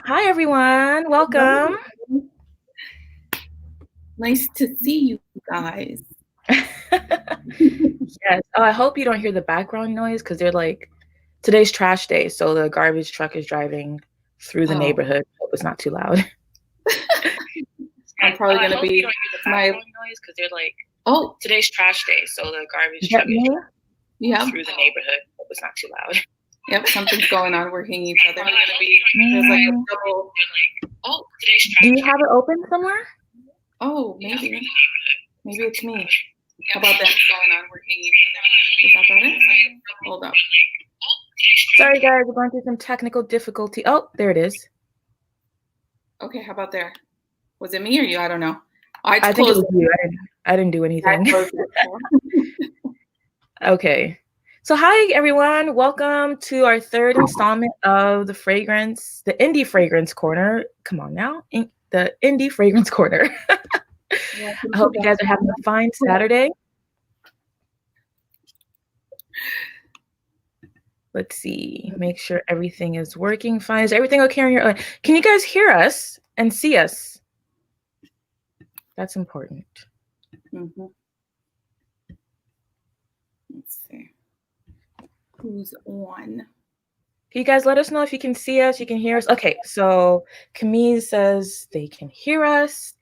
Hi, everyone. Welcome. Nice to see you guys. Yes. Oh, I hope you don't hear the background noise because they're like, today's trash day. So the garbage truck is driving through the neighborhood. Hope it's not too loud. I'm probably going to be my noise because they're like, today's trash day. So the garbage truck is driving through the neighborhood. Hope it's not too loud. Yep, something's going on. We're hitting each other. There's like a double. Today's trash. Do you have it open somewhere? Oh, maybe. Maybe it's me. How about that? Going on? We're hitting each other. Is that better? Hold up. Sorry, guys. We're going through some technical difficulty. Oh, there it is. Okay, how about there? Was it me or you? I don't know. I think it was you. I didn't do anything. Okay. So hi, everyone. Welcome to our third installment of the Indie Fragrance Corner. Come on now. The Indie Fragrance Corner. I hope you guys are having a fine Saturday. Let's see. Make sure everything is working fine. Is everything okay on your own? Can you guys hear us and see us? That's important. Mm-hmm. Let's see. Who's on? Can you guys let us know if you can see us, you can hear us? Okay, so Camille says they can hear us.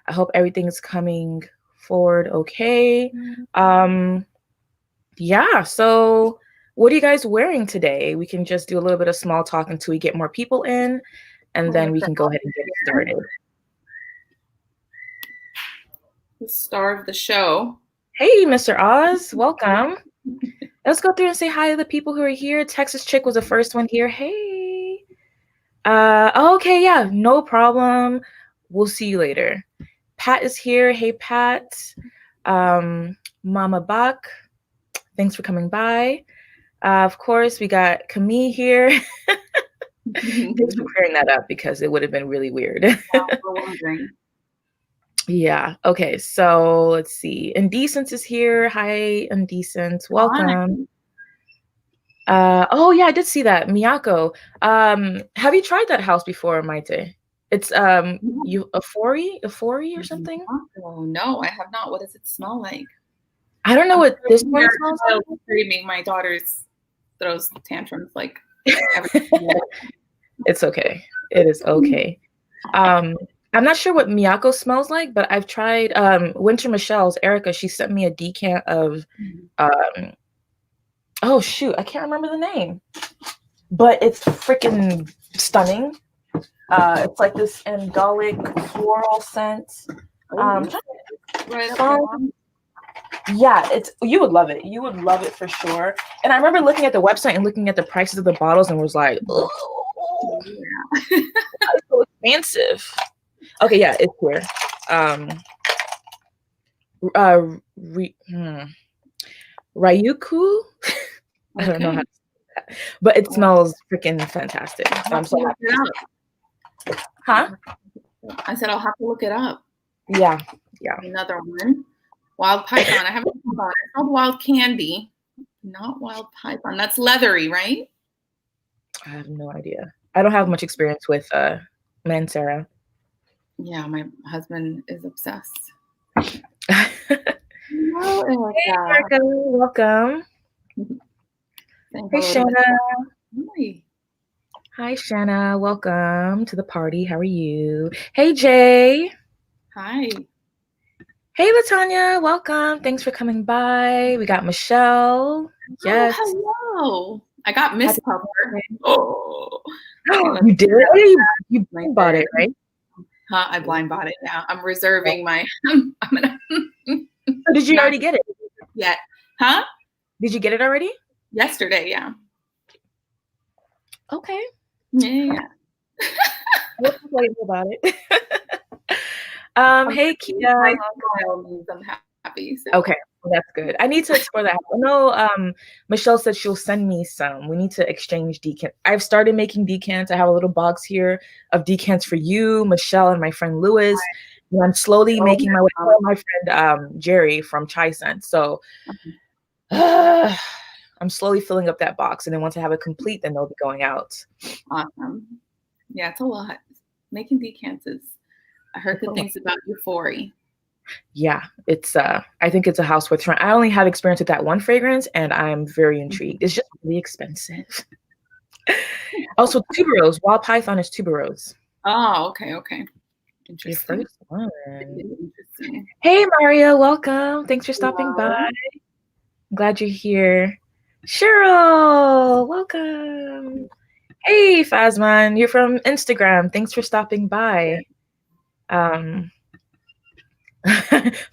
I hope everything's coming forward okay. Yeah, so what are you guys wearing today? We can just do a little bit of small talk until we get more people in, and then we can go ahead and get started. The star of the show. Hey, Mr. Oz, welcome. Let's go through and say hi to the people who are here. Texas Chick was the first one here. Hey. Okay, yeah, no problem. We'll see you later. Pat is here. Hey, Pat. Mama Bach, thanks for coming by. Of course, we got Camille here. Thanks for clearing that up because it would have been really weird. Yeah. Okay. So let's see. Indecence is here. Hi, Indecence. Welcome. Oh yeah, I did see that. Miyako. Have you tried that house before, Maite? It's Euphoria or something? Oh no, I have not. What does it smell like? I don't know what this one smells like. Screaming. My daughter's throws tantrums like It's okay. It is okay. I'm not sure what Miyako smells like, but I've tried Winter Michelle's Erica. She sent me a decant of oh shoot, I can't remember the name. But it's freaking stunning. It's like this angelic floral scent. Yeah, you would love it. You would love it for sure. And I remember looking at the website and looking at the prices of the bottles and was like, oh, yeah. That's so expensive. Okay, yeah, it's here. Ryuku. I don't know how to say that, but it smells freaking fantastic. I'm so happy. Huh? I said I'll have to look it up. Yeah. Another one. Wild Python. I haven't smelled it. It's called Wild Candy, not Wild Python. That's leathery, right? I have no idea. I don't have much experience with Mancera. Yeah, my husband is obsessed. Hello, hey, Marco. Welcome. Hey, Shanna. Hi. Hi, Shanna. Welcome to the party. How are you? Hey, Jay. Hi. Hey, Latanya. Welcome. Thanks for coming by. We got Michelle. Yes. Hello. I got Miss Pupper. Oh, you did? You blind bought it, right? Huh? I blind bought it. Yeah, I'm reserving my. Did you already get it? Yeah. Huh? Did you get it already? Yesterday, yeah. Okay. Yeah. What's about it? Hey, Kia. I'm happy. So. Okay, well, that's good. I need to explore that. I know Michelle said she'll send me some. We need to exchange decants. I've started making decants. I have a little box here of decants for you, Michelle, and my friend Lewis. And I'm slowly making my way to my friend Jerry from Chai Scent. So I'm slowly filling up that box. And then once I have it complete, then they'll be going out. Awesome. Yeah, it's a lot. Making decants is, I heard good things about Euphoria. Yeah, it's I think it's a house worth trying. I only have experience with that one fragrance and I'm very intrigued. It's just really expensive. Also, tuberose. Wild Python is tuberose. Oh, okay. Your Interesting. first one. Interesting. Hey Maria, welcome. Thanks for stopping by. I'm glad you're here. Cheryl, welcome. Hey Fazman, you're from Instagram. Thanks for stopping by.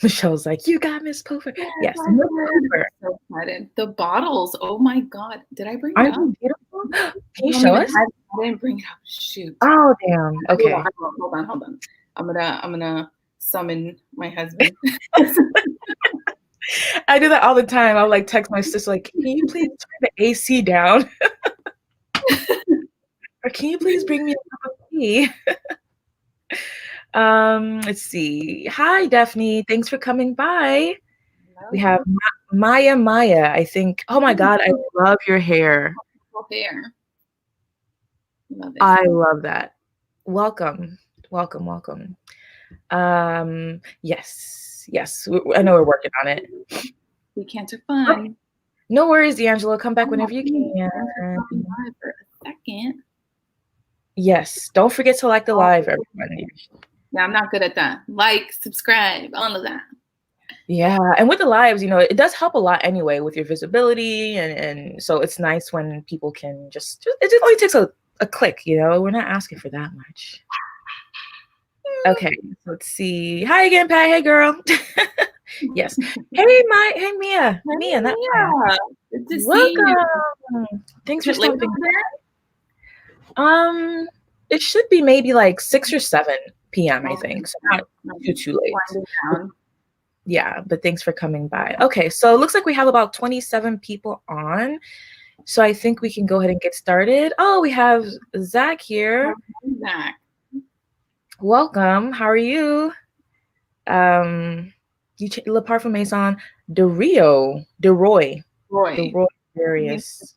Michelle's like, you got Miss Pooper. Yes, Miss Pooper. So excited. The bottles. Oh my God. Did I bring it Aren't up? they beautiful? Can you show us? I didn't bring it up. Shoot. Oh damn. Okay. Hold on. I'm gonna summon my husband. I do that all the time. I'll like text my sister like, can you please turn the AC down? Or can you please bring me a cup of tea? Let's see. Hi, Daphne. Thanks for coming by. Hello. We have Maya, I think. Oh my God, I love your hair. Hair. Love it. I love that. Welcome. Yes. I know we're working on it. Weekends are fun. Okay. No worries, D'Angelo. Come back whenever you can. For a second. Yes. Don't forget to like the live, everybody. Yeah, I'm not good at that. Like, subscribe, all of that. Yeah, and with the lives, it does help a lot anyway with your visibility, and so it's nice when people can just it just only takes a click, we're not asking for that much. Okay, let's see. Hi again, Pat. Hey, girl. Yes. Hey, Mia. Mia, not Pat. Good to see you. Thanks for stopping by. It should be maybe like 6 or 7 p.m. I think, so not too late. Yeah, but thanks for coming by. Okay, so it looks like we have about 27 people on. So I think we can go ahead and get started. Oh, we have Zach here. Zach. Welcome. How are you? Le Parfum Maison de Roy. Darius.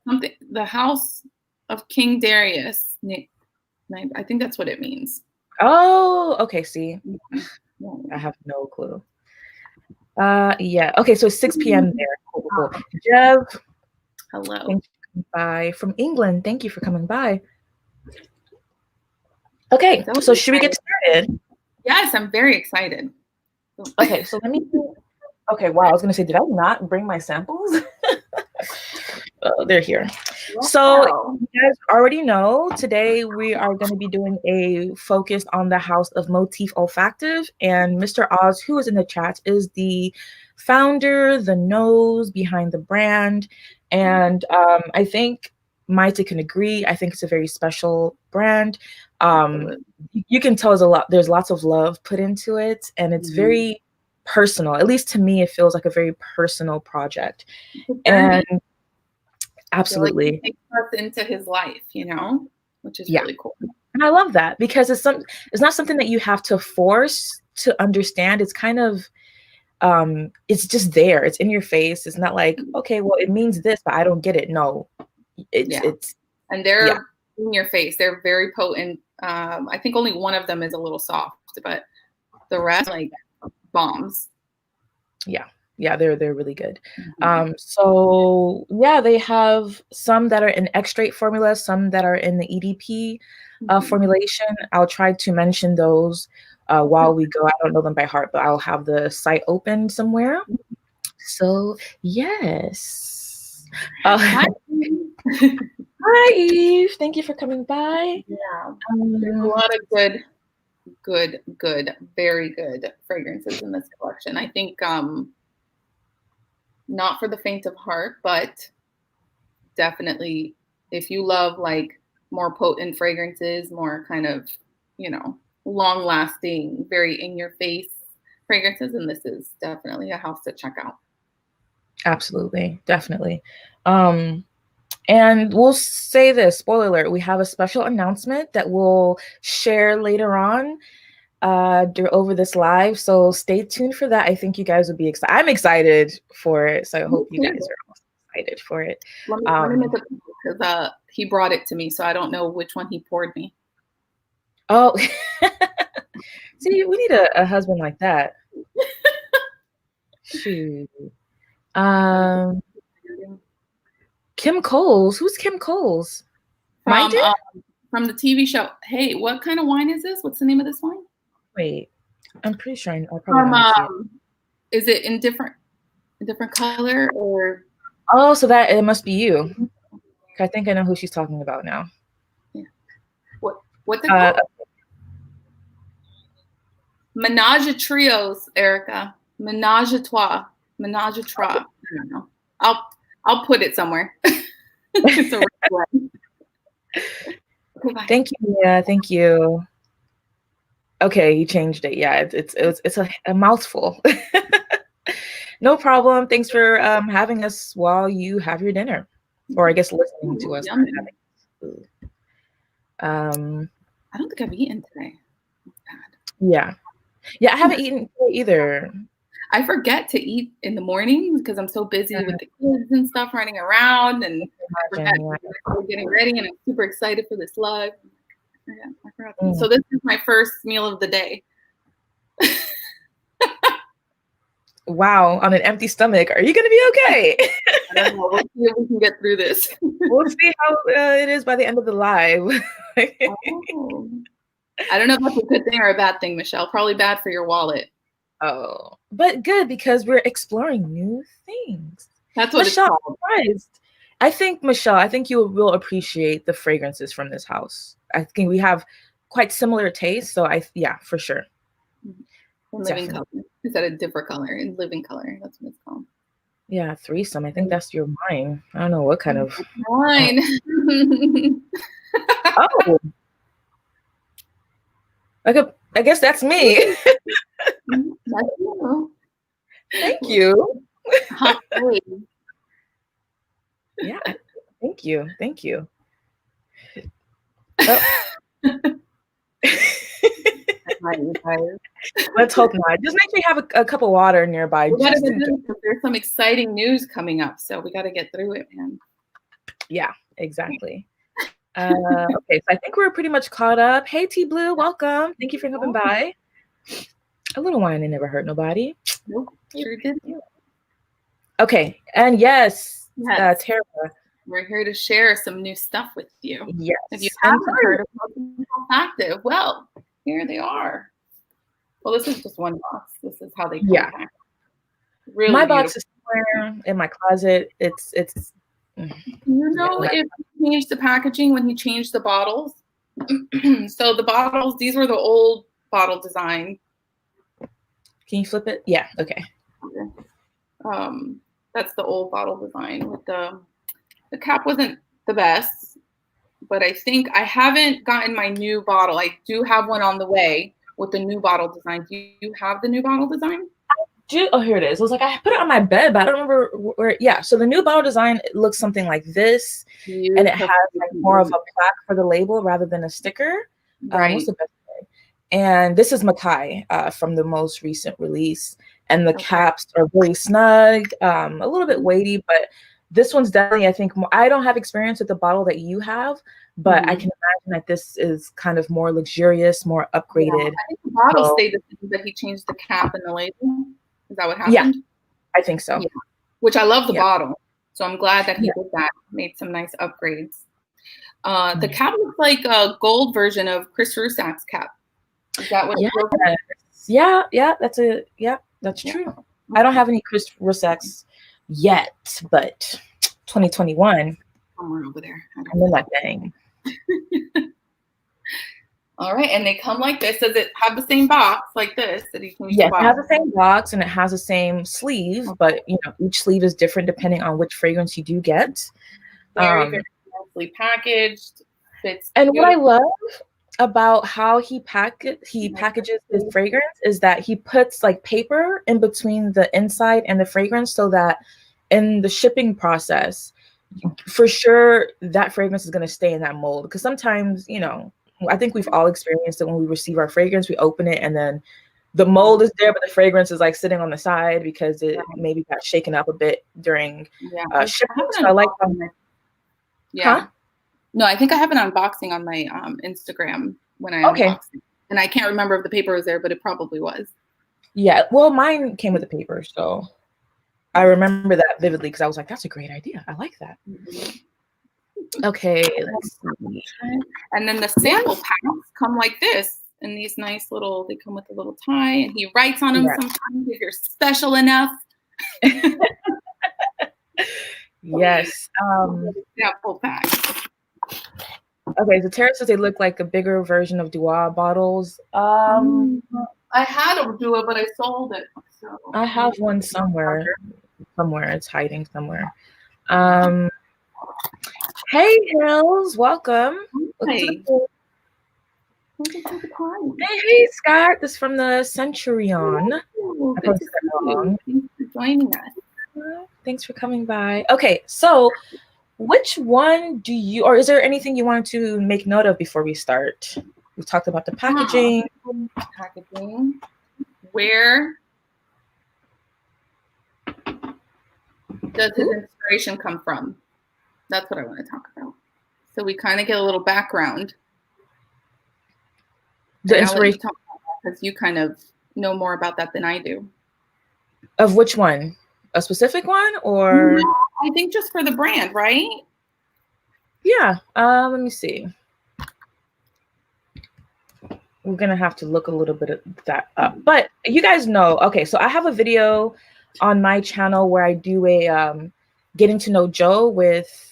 Something. The House of King Darius. I think that's what it means. Oh, okay. See, I have no clue. Yeah. Okay, so it's 6 p.m. there. Cool. Jev. Hello. Thanks for coming by from England. Thank you for coming by. Okay, so should we get started? Yes, I'm very excited. Okay, so let me. Okay, wow. I was gonna say, did I not bring my samples? They're here. Wow. So you guys already know today we are going to be doing a focus on the house of Motif Olfactif, and Mr. Oz, who is in the chat, is the founder, the nose behind the brand, and I think Maite can agree. I think it's a very special brand. You can tell there's lots of love put into it, and it's very personal. At least to me, it feels like a very personal project. And absolutely, he takes us into his life, which is really cool. And I love that because it's not something that you have to force to understand. It's kind of it's just there. It's in your face. It's not like, okay, well, it means this, but I don't get it. No, it's and they're in your face. They're very potent. I think only one of them is a little soft, but the rest like bombs. Yeah, they're really good. So yeah, they have some that are in extrait formula, some that are in the EDP formulation. I'll try to mention those while we go. I don't know them by heart, but I'll have the site open somewhere. So yes. Hi Eve. Thank you for coming by. Yeah, there's a lot of good, very good fragrances in this collection. I think not for the faint of heart, but definitely if you love like more potent fragrances, more kind of, long lasting, very in your face fragrances, and this is definitely a house to check out. Absolutely, definitely. And we'll say this, spoiler alert, we have a special announcement that we'll share later on over this live, so stay tuned for that. I think you guys will be excited. I'm excited for it, so I hope you guys are also excited for it. Let me make a because he brought it to me, so I don't know which one he poured me. Oh, see, we need a husband like that. Shoot. Kim Coles. Who's Kim Coles? From the TV show. Hey, what kind of wine is this? What's the name of this wine? Wait, I'm pretty sure I'll probably know it. Is it in different color or? Oh, so that it must be you. I think I know who she's talking about now. Yeah. What's it called? Menage a trios, Erica. Menage a trois. Menage a trois. I don't know. I'll put it somewhere. It's a okay, thank you, Mia. Thank you. Okay, you changed it. Yeah, it's a mouthful. No problem. Thanks for having us while you have your dinner, or I guess listening to us. I don't think I've eaten today. Yeah, I haven't eaten today either. I forget to eat in the morning because I'm so busy with the kids and stuff running around, and we're getting ready, and I'm super excited for this live. I forgot. So this is my first meal of the day. Wow, on an empty stomach. Are you going to be okay? I don't know. We'll see if we can get through this. We'll see how it is by the end of the live. Oh. I don't know if that's a good thing or a bad thing, Michelle. Probably bad for your wallet. Oh, but good because we're exploring new things. That's what Michelle, it's called. Michelle, I think you will appreciate the fragrances from this house. I think we have quite similar tastes. So yeah, for sure. Living color. Is that a different color? In living color. That's what it's called. Yeah, threesome. I think that's your wine. I don't know what kind of wine. Oh. I guess that's me. Thank you. Yeah. Thank you. Thank you. Oh. Let's hope not. Just make sure you have a cup of water nearby. There's some exciting news coming up, so we got to get through it, man. Yeah, exactly. Okay, so I think we're pretty much caught up. Hey, T Blue, welcome. Thank you for coming by. A little wine ain't never hurt nobody. Nope, sure did. Okay, and yes. Tara. We're here to share some new stuff with you. Yes. If you haven't heard of Motif Olfactif, well, here they are. Well, this is just one box. This is how they come back. Really my beautiful. Box is somewhere in my closet. It's you know, if he changed the packaging when he changed the bottles. So the bottles, these were the old bottle design. Can you flip it? Yeah, okay. That's the old bottle design with the cap wasn't the best, but I think I haven't gotten my new bottle. I do have one on the way with the new bottle design. Do you have the new bottle design? Oh, here it is. It was like I put it on my bed, but I don't remember where. Yeah, so the new bottle design looks something like this, and it has like more of a plaque for the label rather than a sticker. Right. What's the best way? And this is Makai from the most recent release, and the caps are really snug, a little bit weighty, but this one's definitely, I think, more, I don't have experience with the bottle that you have, but I can imagine that this is kind of more luxurious, more upgraded. Yeah, I think the bottle stayed the same, but he changed the cap and the label. Is that what happened? Yeah, I think so. Yeah. Which I love the bottle. So I'm glad that he did that, made some nice upgrades. The cap looks like a gold version of Chris Rusak's cap. Is that what it feels like? Yeah, that's true. I don't have any Chris Rusak's yet, but 2021. Somewhere over there. I'm in that thing. All right, and they come like this. Does it have the same box like this? Yes, it has the same box and it has the same sleeve, but each sleeve is different depending on which fragrance you do get. Very nicely packaged. Fits and beautiful. What I love about how he packages his fragrance is that he puts like paper in between the inside and the fragrance, so that in the shipping process, for sure that fragrance is going to stay in that mold. Because sometimes, I think we've all experienced it when we receive our fragrance, we open it and then the mold is there, but the fragrance is like sitting on the side because it maybe got shaken up a bit during shipping. So I like Yeah. Huh? No, I think I have an unboxing on my Instagram when I unboxed it. And I can't remember if the paper was there, but it probably was. Yeah. Well, mine came with the paper, so I remember that vividly because I was like, that's a great idea. I like that. Okay, let's see. And then the sample packs come like this. And these nice little, they come with a little tie, and he writes on them sometimes if you're special enough. Yes. Sample pack. Okay, so Terence says they look like a bigger version of Dua bottles. I had a Dua, but I sold it. So. I have one somewhere. Somewhere it's hiding somewhere. Hey Hills, welcome. Hey. Hey Scott, this is from the Centurion. Thanks for joining us. Thanks for coming by. Okay, so which one do you, or is there anything you wanted to make note of before we start? We talked about the packaging. Where does his inspiration come from? That's what I want to talk about. So we kind of get a little background. The inspiration, because you kind of know more about that than I do. Of which one? A specific one, or? No, I think just for the brand, right? Yeah. Let me see. We're gonna have to look a little bit of that up, but you guys know. Okay, so I have a video on my channel where I do a getting to know Joe with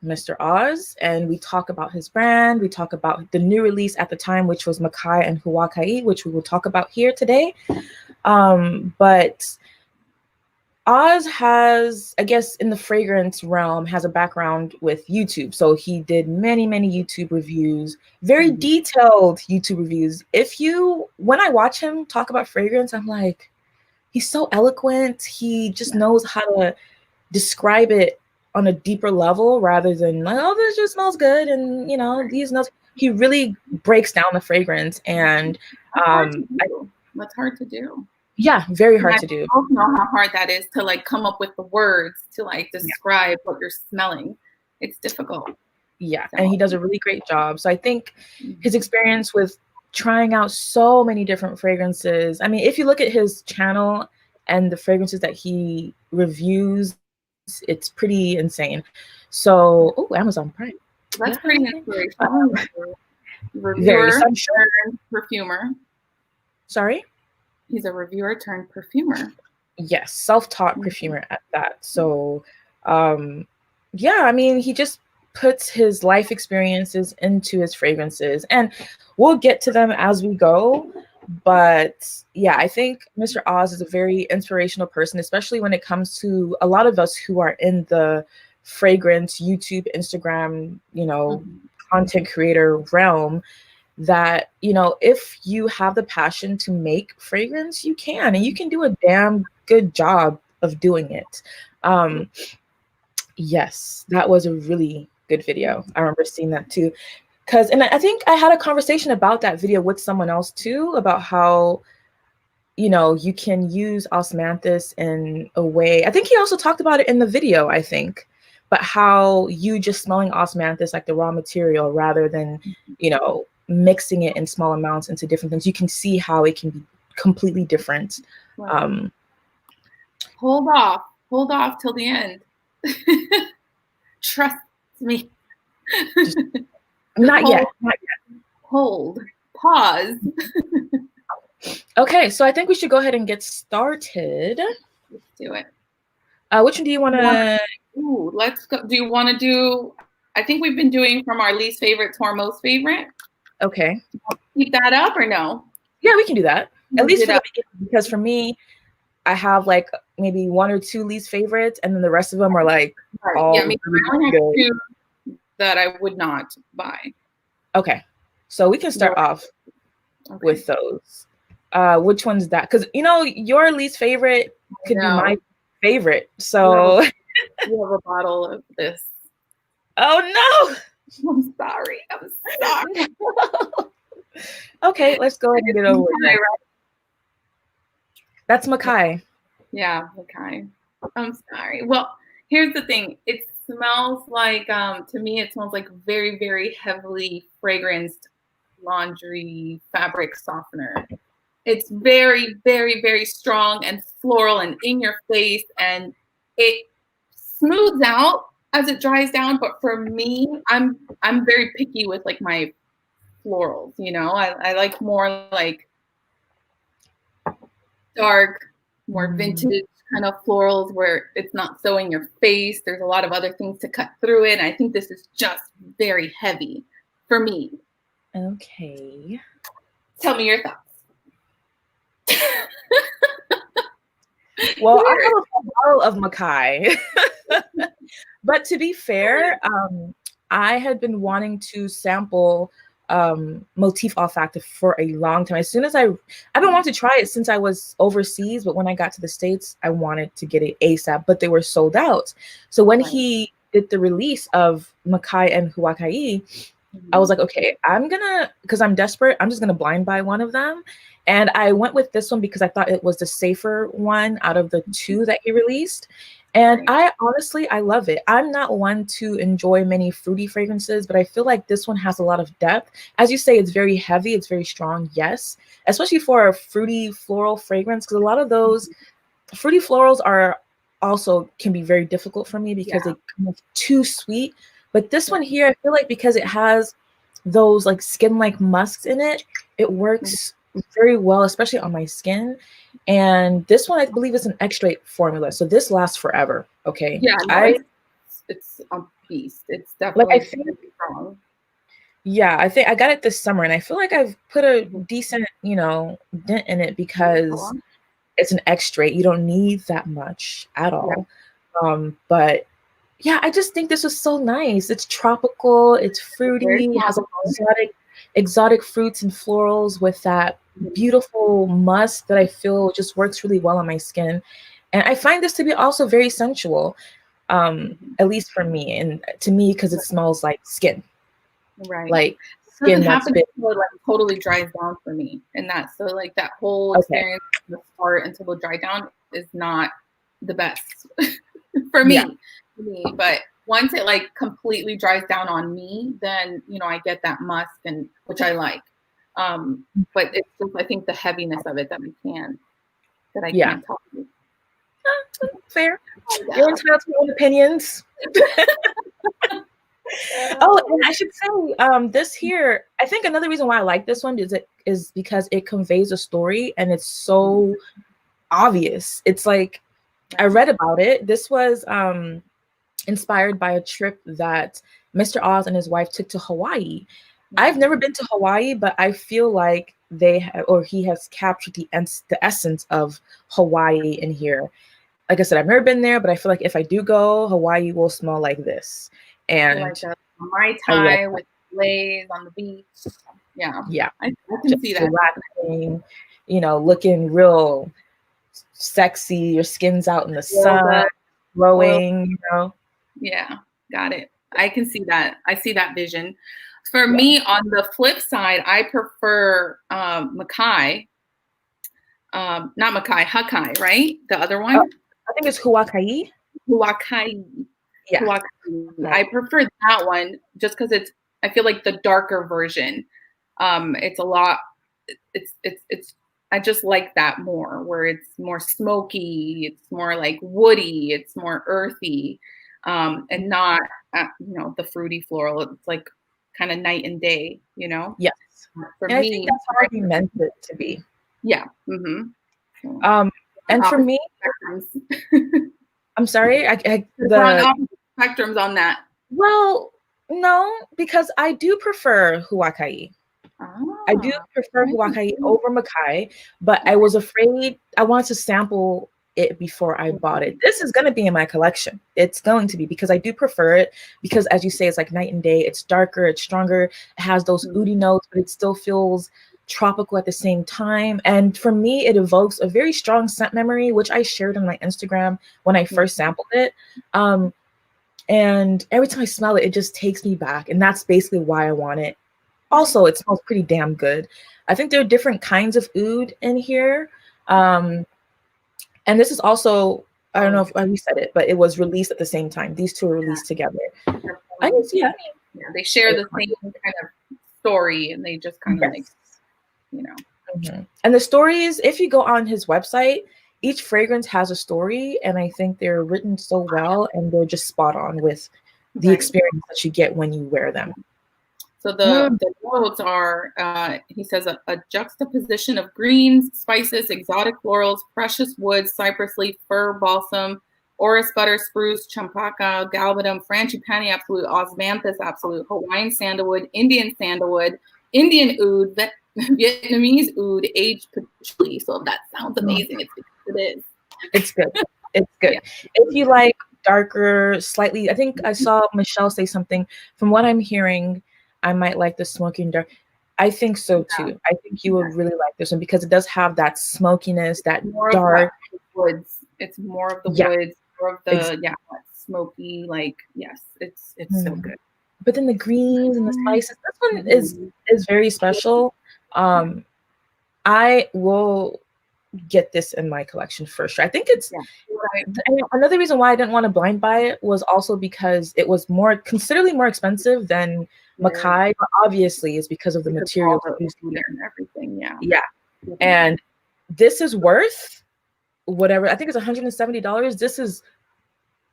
Mr. Oz, and we talk about his brand. We talk about the new release at the time, which was Makai and Huakai, which we will talk about here today. But Oz has, I guess, in the fragrance realm, has a background with YouTube. So he did many, many YouTube reviews, very detailed YouTube reviews. When I watch him talk about fragrance, I'm like, he's so eloquent. He just knows how to describe it on a deeper level rather than like, oh, this just smells good. And, you know, these notes, he really breaks down the fragrance. And that's hard to do. Yeah, very hard to do. I don't know how hard that is to like come up with the words to like describe what you're smelling. It's difficult. Yeah, and he does a really great job. So I think his experience with trying out so many different fragrances. I mean, if you look at his channel and the fragrances that he reviews, it's pretty insane. So, Amazon Prime. That's pretty inspirational. Reviewer turned perfumer. Sorry? He's a reviewer turned perfumer. Yes, self-taught perfumer at that. So, yeah, I mean, he just puts his life experiences into his fragrances, and we'll get to them as we go. But yeah, I think Mr. Oz is a very inspirational person, especially when it comes to a lot of us who are in the fragrance, YouTube, Instagram, you know, content creator realm, that, you know, if you have the passion to make fragrance, you can, and you can do a damn good job of doing it. Yes, that was a really good video. I remember seeing that too. And I think I had a conversation about that video with someone else too, about how, you know, you can use osmanthus in a way. I think he also talked about it in the video, I think, but how you just smelling osmanthus like the raw material rather than, you know, mixing it in small amounts into different things. You can see how it can be completely different. Right. Hold off till the end. Trust me. Not yet. Hold. Pause. Okay, so I think we should go ahead and get started. Let's do it. Which one do you want to? Let's go. Do you want to do? I think we've been doing from our least favorite to our most favorite. Okay. Keep that up or no? Yeah, we can do that. At least for the beginning, because for me, I have like maybe one or two least favorites, and then the rest of them are like all I only have two that I would not buy. Okay, so we can start off with those. Which one's that? Because, you know, your least favorite could be my favorite. So you have a bottle of this. Oh no! I'm sorry. Okay, let's go ahead and get over it. That's Makai. Yeah, Makai. I'm sorry. Well, here's the thing. It's smells like, to me, it smells like very, very heavily fragranced laundry fabric softener. It's very, very, very strong and floral and in your face, and it smooths out as it dries down. But for me, I'm very picky with like my florals, you know. I like more like dark, more vintage kind of florals where it's not so in your face. There's a lot of other things to cut through it. And I think this is just very heavy for me. Okay. Tell me your thoughts. Well, I have a full bottle of Makai. But to be fair, I had been wanting to sample Motif Olfactif for a long time. As soon as I've been wanting to try it since I was overseas, but when I got to the States, I wanted to get it ASAP, but they were sold out. So when he did the release of Makai and Huakai, I was like, okay, because I'm desperate, I'm just gonna blind buy one of them. And I went with this one because I thought it was the safer one out of the two that he released. And I honestly love it. I'm not one to enjoy many fruity fragrances, but I feel like this one has a lot of depth. As you say, it's very heavy, it's very strong, yes, especially for a fruity floral fragrance, because a lot of those fruity florals can be very difficult for me because they come off too sweet. But this one here, I feel like because it has those like skin-like musks in it, it works very well, especially on my skin. And this one, I believe, is an extrait formula, so this lasts forever. Okay. Yeah, no, it's a beast. It's definitely like, I think strong. Yeah, I think I got it this summer, and I feel like I've put a decent, dent in it because it's an extrait. You don't need that much at all. But yeah, I just think this was so nice. It's tropical, it's fruity, it has exotic fruits and florals with that beautiful musk that I feel just works really well on my skin. And I find this to be also very sensual, at least for me, and to me, because it smells like skin. Right. Like skin that's big. Until it like totally dries down for me. And that's so like that whole experience from the start until it dry down is not the best for me. But once it like completely dries down on me, then I get that musk, and which I like. But it's just, I think, the heaviness of it that I can't talk about. Fair. You're entitled to your own opinions. Oh, and I should say, this here, I think another reason why I like this one is because it conveys a story, and it's so obvious. It's like, I read about it. This was inspired by a trip that Mr. Oz and his wife took to Hawaii. I've never been to Hawaii, but I feel like he has captured the essence of Hawaii in here. Like I said, I've never been there, but I feel like if I do go, Hawaii will smell like this. And like a Mai Tai with glaze on the beach. Yeah. I can see that. Relaxing, looking real sexy. Your skin's out in the sun, glowing, Yeah, got it. I can see that. I see that vision. For me, on the flip side, I prefer Makai. Not Makai, Hakai, right? The other one? I think it's Huakai. Huakai. Yeah. Huakai. I prefer that one just because I feel like the darker version. It's a lot, I just like that more, where it's more smoky, it's more like woody, it's more earthy, and not, the fruity floral. It's like kind of night and day, Yes. For and me, I think that's how he meant it to be. Yeah. And for me, I'm sorry, the spectrums on that. Well, no, because I do prefer Huakai. I do prefer Huakai over Makai, but I was afraid. I wanted to sample it before I bought it. This is going to be in my collection. It's going to be, because I do prefer it, because as you say, it's like night and day. It's darker, it's stronger, it has those oudi notes, but it still feels tropical at the same time. And for me, it evokes a very strong scent memory, which I shared on my Instagram when I first sampled it. And every time I smell it, it just takes me back. And that's basically why I want it. Also, it smells pretty damn good. I think there are different kinds of oud in here. And this is also I don't know if we said it, but it was released at the same time. These two were released together. I can see that. Yeah, they share the same kind of story, and they just kind of like, you know. And the stories, if you go on his website, each fragrance has a story, and I think they're written so well, and they're just spot on with the experience that you get when you wear them. So the notes are, he says, a juxtaposition of greens, spices, exotic florals, precious woods, cypress leaf, fir, balsam, orris butter, spruce, champaca, galbanum, frangipani absolute, osmanthus absolute, Hawaiian sandalwood, Indian oud, Vietnamese oud, aged patchouli. So that sounds amazing. It's because it is. It's good. It's good. Yeah. If you like darker, slightly, I think I saw Michelle say something. From what I'm hearing, I might like the smoky and dark. I think so too. I think you would really like this one because it does have that smokiness, that more dark woods. It's more of the woods, more of the smoky. Like it's so good. But then the greens and the spices. This one is very special. I will get this in my collection for sure. I think it's another reason why I didn't want to blind buy it was also because it was considerably more expensive than Makai, but obviously it's because of the materials used and everything. And this is worth whatever. I think it's $170. This is,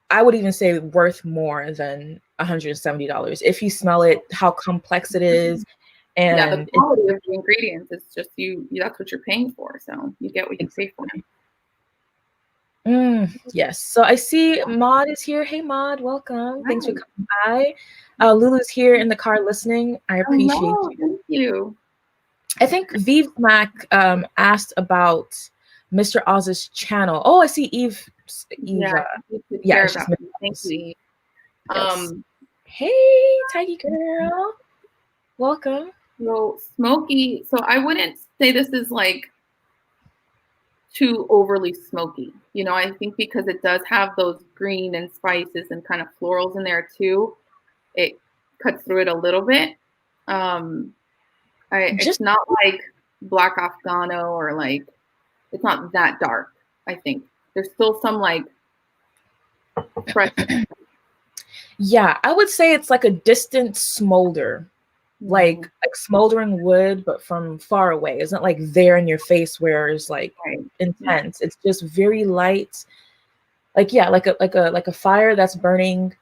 I would even say, worth more than $170 if you smell it, how complex it is. And the quality of the ingredients is just that's what you're paying for. So you get what you pay for. Yes. So I see Maud is here. Hey Maud, welcome. Thanks for coming by. Lulu's here in the car listening. I appreciate you. Thank you. I think Vive Mac asked about Mr. Oz's channel. Oh, I see Eve. Thank you. Hey, Tidy girl. Welcome. So smoky. So I wouldn't say this is like too overly smoky. You know, I think because it does have those green and spices and kind of florals in there too, it cuts through it a little bit. It's not like Black Afghano or like, it's not that dark. I think there's still some like fresh. Yeah, I would say it's like a distant smolder. Like smoldering wood, but from far away. It's not like there in your face where it's like intense. It's just very light. Like like a fire that's burning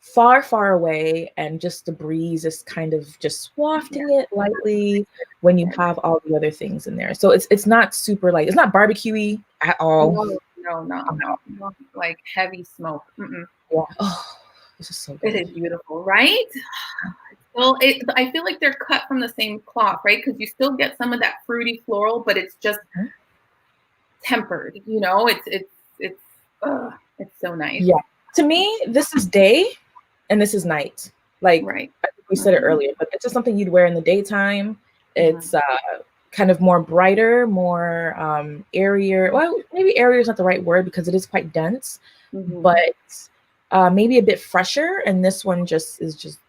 far, far away, and just the breeze is kind of just wafting it lightly when you have all the other things in there. So it's not super light. It's not barbecuey at all. No. Like heavy smoke. Yeah. Oh, this is so good. It is beautiful, right? Well, I feel like they're cut from the same cloth, right? Because you still get some of that fruity floral, but it's just tempered. You know, it's so nice. Yeah. To me, this is day, and this is night. Like I think we said it earlier, but it's just something you'd wear in the daytime. It's kind of more brighter, more airier. Well, maybe airier is not the right word because it is quite dense, but maybe a bit fresher. And this one is just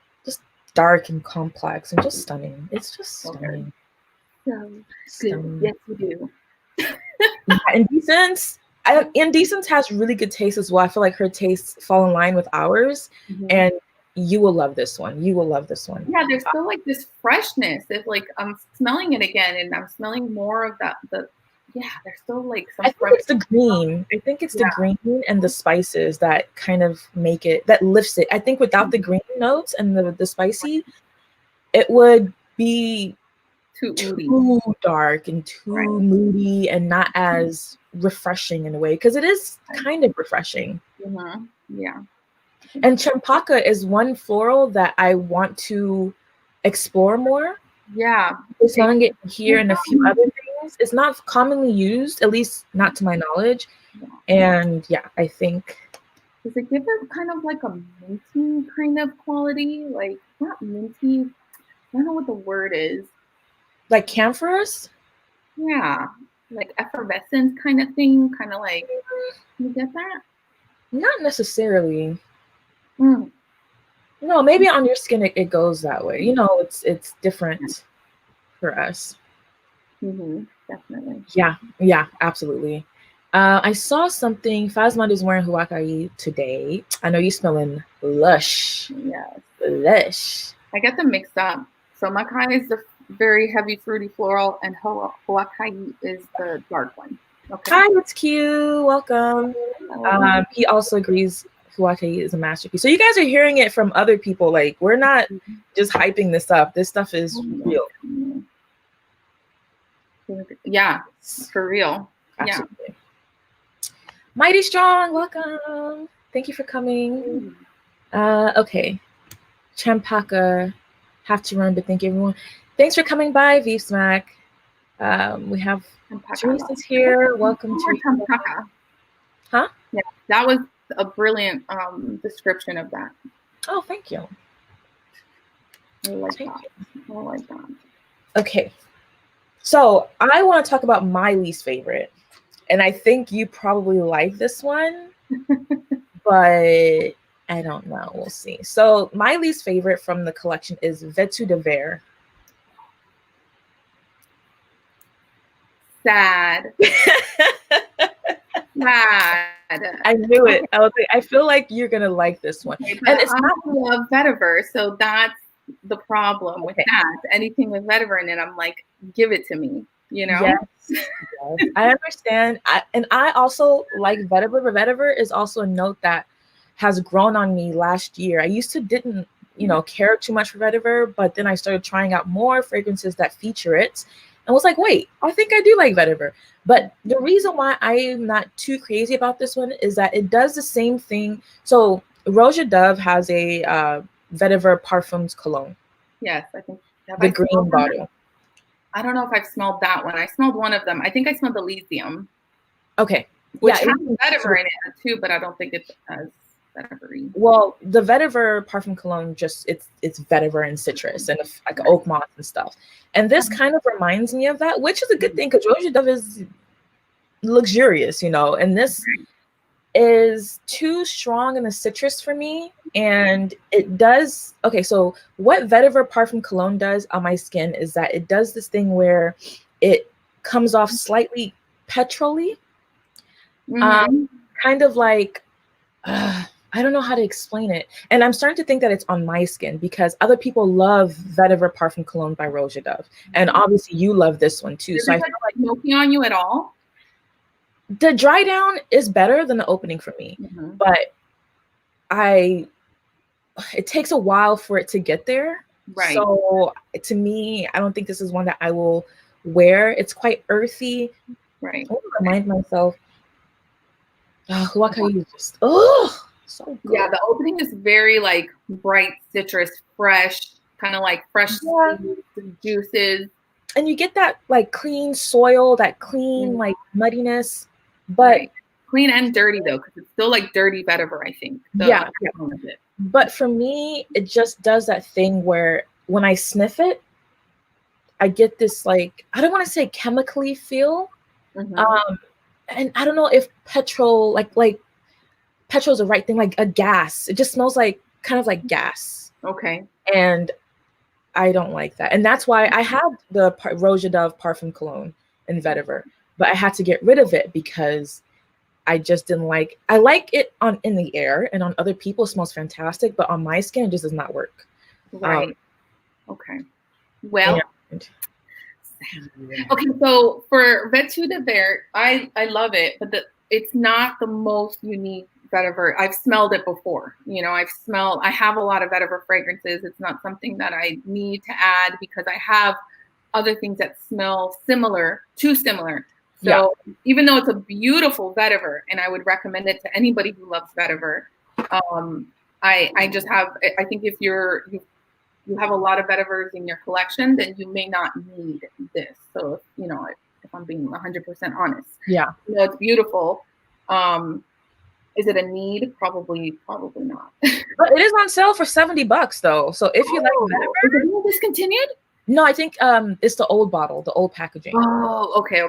dark and complex and just stunning. It's just stunning. Stunning. Yes, we do. Indecence has really good taste as well. I feel like her tastes fall in line with ours, and you will love this one. You will love this one. Yeah, there's still like this freshness. It's like I'm smelling it again, and I'm smelling more of that. There's still like some. I think it's the green. I think it's the green and the spices that kind of make it, that lifts it. I think without the green notes and the spicy, it would be too dark and too moody and not as refreshing in a way, because it is kind of refreshing. Yeah. And champaca is one floral that I want to explore more. Yeah. It's smelling it here and a few other things. It's not commonly used, at least not to my knowledge. And I think. Does it give it kind of like a minty kind of quality? Like not minty. I don't know what the word is. Like camphorous? Yeah. Like effervescent kind of thing. Kind of like, you get that? Not necessarily. No, maybe on your skin it goes that way. You know, it's different for us. Definitely. Yeah, absolutely. I saw something. Fazmond is wearing Huakai today. I know you're smelling lush. Yes. Lush. I get them mixed up. So Makai is the very heavy fruity floral, and Huakai is the dark one. Okay. Hi, it's Q. Welcome. He also agrees Huakai is a masterpiece. So you guys are hearing it from other people. Like, we're not just hyping this up. This stuff is real. Yeah, for real. Absolutely. Yeah. Mighty Strong, welcome. Thank you for coming. Okay. Champaka, have to run, but thank you everyone. Thanks for coming by, V Smack. We have Teresa's here. Welcome to Champaka. Huh? Yeah, that was a brilliant description of that. Oh, thank you. I like that. I like that. Okay. So I want to talk about my least favorite. And I think you probably like this one, but I don't know. We'll see. So my least favorite from the collection is Vêtu de Verre. Sad. Sad. I knew it. I was like, I feel like you're gonna like this one. Okay, and it's not love vetiver, so that's the problem with that. Anything with vetiver in it, I'm like, give it to me. You know? Yes. I understand. I also like vetiver, but vetiver is also a note that has grown on me last year. I used to didn't, care too much for vetiver, but then I started trying out more fragrances that feature it and was like, wait, I think I do like vetiver. But the reason why I'm not too crazy about this one is that it does the same thing. So Roja Dove has a vetiver Parfums cologne. Yes, I think the green bottle. I don't know if I've smelled that one. I smelled one of them. I think I smelled Elysium. Okay. Which has vetiver in it too, but I don't think it's as vetiver-y. Well, the vetiver parfum cologne it's vetiver and citrus and like oak moss and stuff. And this kind of reminds me of that, which is a good thing because Roja Dove is luxurious, and this is too strong in the citrus for me. And it does, okay, so what vetiver parfum cologne does on my skin is that it does this thing where it comes off slightly petrol-y, kind of like, I don't know how to explain it. And I'm starting to think that it's on my skin because other people love vetiver parfum cologne by Roja Dove. And obviously you love this one too. So I feel like smoking on you at all? The dry down is better than the opening for me, but it takes a while for it to get there. Right. So to me, I don't think this is one that I will wear. It's quite earthy. Right. I want to remind myself. What can you just? So good. Yeah, the opening is very like bright citrus, fresh, kind of like fresh juices. And you get that like clean soil, that clean like muddiness, but clean and dirty though, because it's still like dirty vetiver, I think. So yeah. But for me, it just does that thing where when I sniff it, I get this like, I don't want to say chemically feel. And I don't know if petrol, like petrol is the right thing, like a gas. It just smells like kind of like gas. Okay. And I don't like that. And that's why I have the Roja Dove Parfum Cologne in vetiver, but I had to get rid of it because I just didn't like, I like it in the air and on other people it smells fantastic, but on my skin, it just does not work. Right. Okay. Well, okay. So for Vêtu de Verre, I love it, but it's not the most unique vetiver. I've smelled it before. I have a lot of vetiver fragrances. It's not something that I need to add because I have other things that smell too similar. So even though it's a beautiful vetiver, and I would recommend it to anybody who loves vetiver, I just have, I think if you have a lot of vetivers in your collection, then you may not need this. So, if I'm being 100% honest. Yeah. It's beautiful. Is it a need? Probably not. But it is on sale for $70 though. So if you like vetiver, is it discontinued? No, I think it's the old bottle, the old packaging. Oh, okay.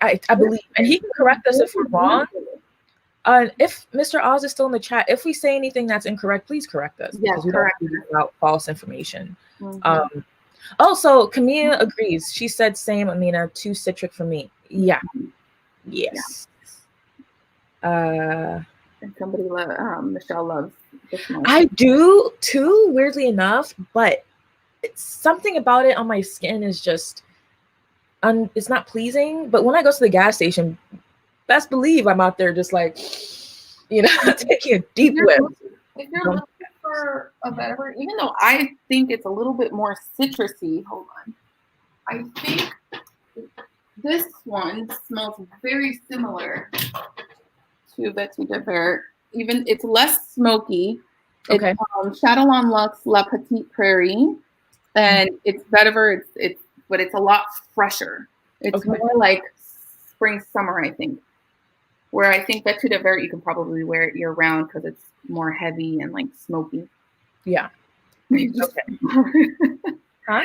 I believe, and he can correct us if we're wrong. If Mr. Oz is still in the chat, if we say anything that's incorrect, please correct us. Yes, correct. Without false information. Also, Camilla agrees. She said, "Same, Amina. Too citric for me." Yeah. Yes. Uh, And somebody Michelle loves the smoke. I do too, weirdly enough, but it's something about it on my skin is just it's not pleasing. But when I go to the gas station, best believe I'm out there just like, taking a deep whiff. If you're looking for a better, even though I think it's a little bit more citrusy, hold on. I think this one smells very similar to Vetiver de Verre. Even it's less smoky. Okay. It's Chatillon Luxe La Petite Prairie, and it's Vetiver. But it's a lot fresher. It's more like spring, summer, I think. Where I think Vetiver de Verre, you can probably wear it year round because it's more heavy and like smoky. Yeah. Okay. Huh?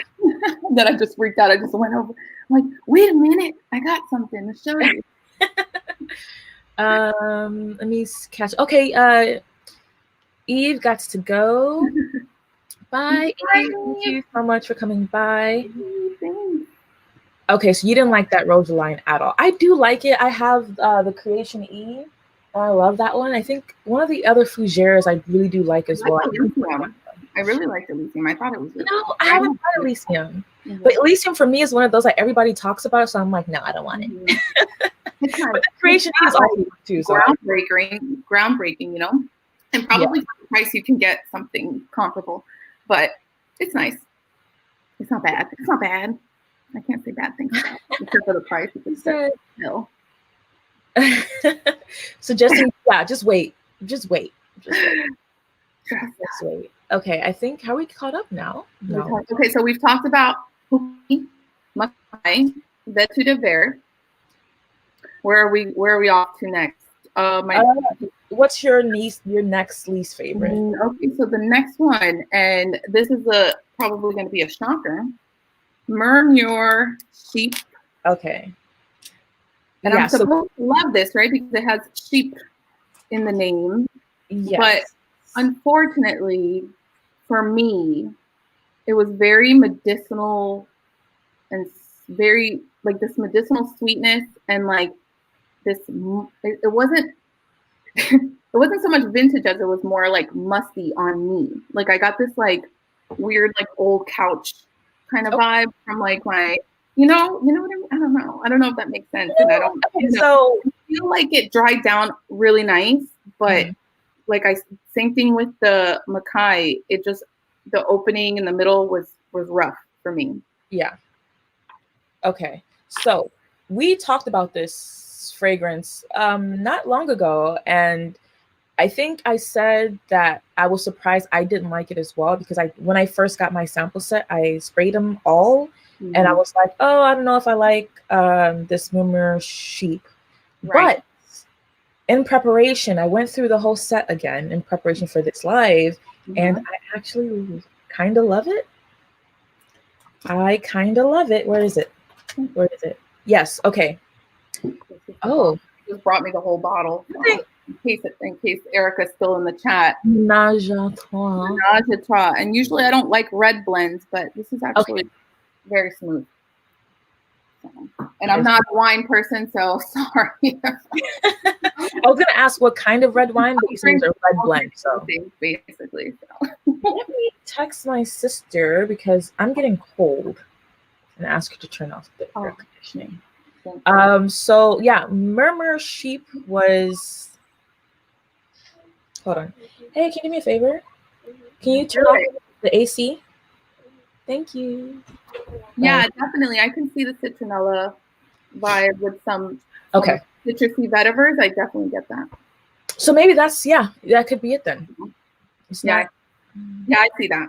Then I just freaked out. I just went over. I'm like, wait a minute, I got something to show you. Let me catch. Okay, Eve got to go. Bye, Eve. Thank you so much for coming by. Okay, so you didn't like that Rosaline at all. I do like it. I have the Creation E. I love that one. I think one of the other Fougères I really do like as well. I really liked Elysium. I thought it was really No, I haven't tried Elysium. Mm-hmm. But Elysium for me is one of those like everybody talks about it, so I'm like, no, I don't want it. Mm-hmm. But the Creation E is also too. So groundbreaking, and probably for the price you can get something comparable. But it's nice. It's not bad. It's not bad. I can't say bad things about it. Except for the price. No. Suggesting, just wait. Just wait. Okay, I think, how are we caught up now? No. Okay, so we've talked about Makai, Vetiver de Verre. Where are we off to next? What's your next least favorite? Okay, so the next one, and this is probably going to be a shocker. Murmure Sheep. Okay. And I'm supposed to love this, right? Because it has sheep in the name. Yes. But unfortunately, for me, it was very medicinal and very like this medicinal sweetness and like this. It wasn't. It wasn't so much vintage as it was more like musty on me. Like I got this like weird like old couch kind of vibe from like my, you know what I mean? I don't know. I don't know if that makes sense. And I don't. So I feel like it dried down really nice, but like same thing with the Makai. It just the opening in the middle was rough for me. Yeah. Okay. So we talked about this fragrance not long ago, and I think I said that I was surprised I didn't like it as well because when I first got my sample set, I sprayed them all, and I was like, oh, I don't know if I like this Murmure Sheep, but in preparation, I went through the whole set again in preparation for this live, and I actually kind of love it. I kind of love it. Where is it? Where is it? Yes. Okay. Oh, just brought me the whole bottle. In case Erica's still in the chat. Menage à trois. And usually I don't like red blends, but this is actually very smooth. And I'm not a wine person, so sorry. I was gonna ask what kind of red wine, but you said a red blend. So basically. Let me text my sister because I'm getting cold and ask her to turn off the air conditioning. So yeah, Murmure Sheep was. Hold on. Hey, can you do me a favor? Can you turn off the AC? Thank you. Yeah, definitely. I can see the citronella vibe with some citrusy vetivers. I definitely get that. So maybe that could be it then. Yeah, I see that.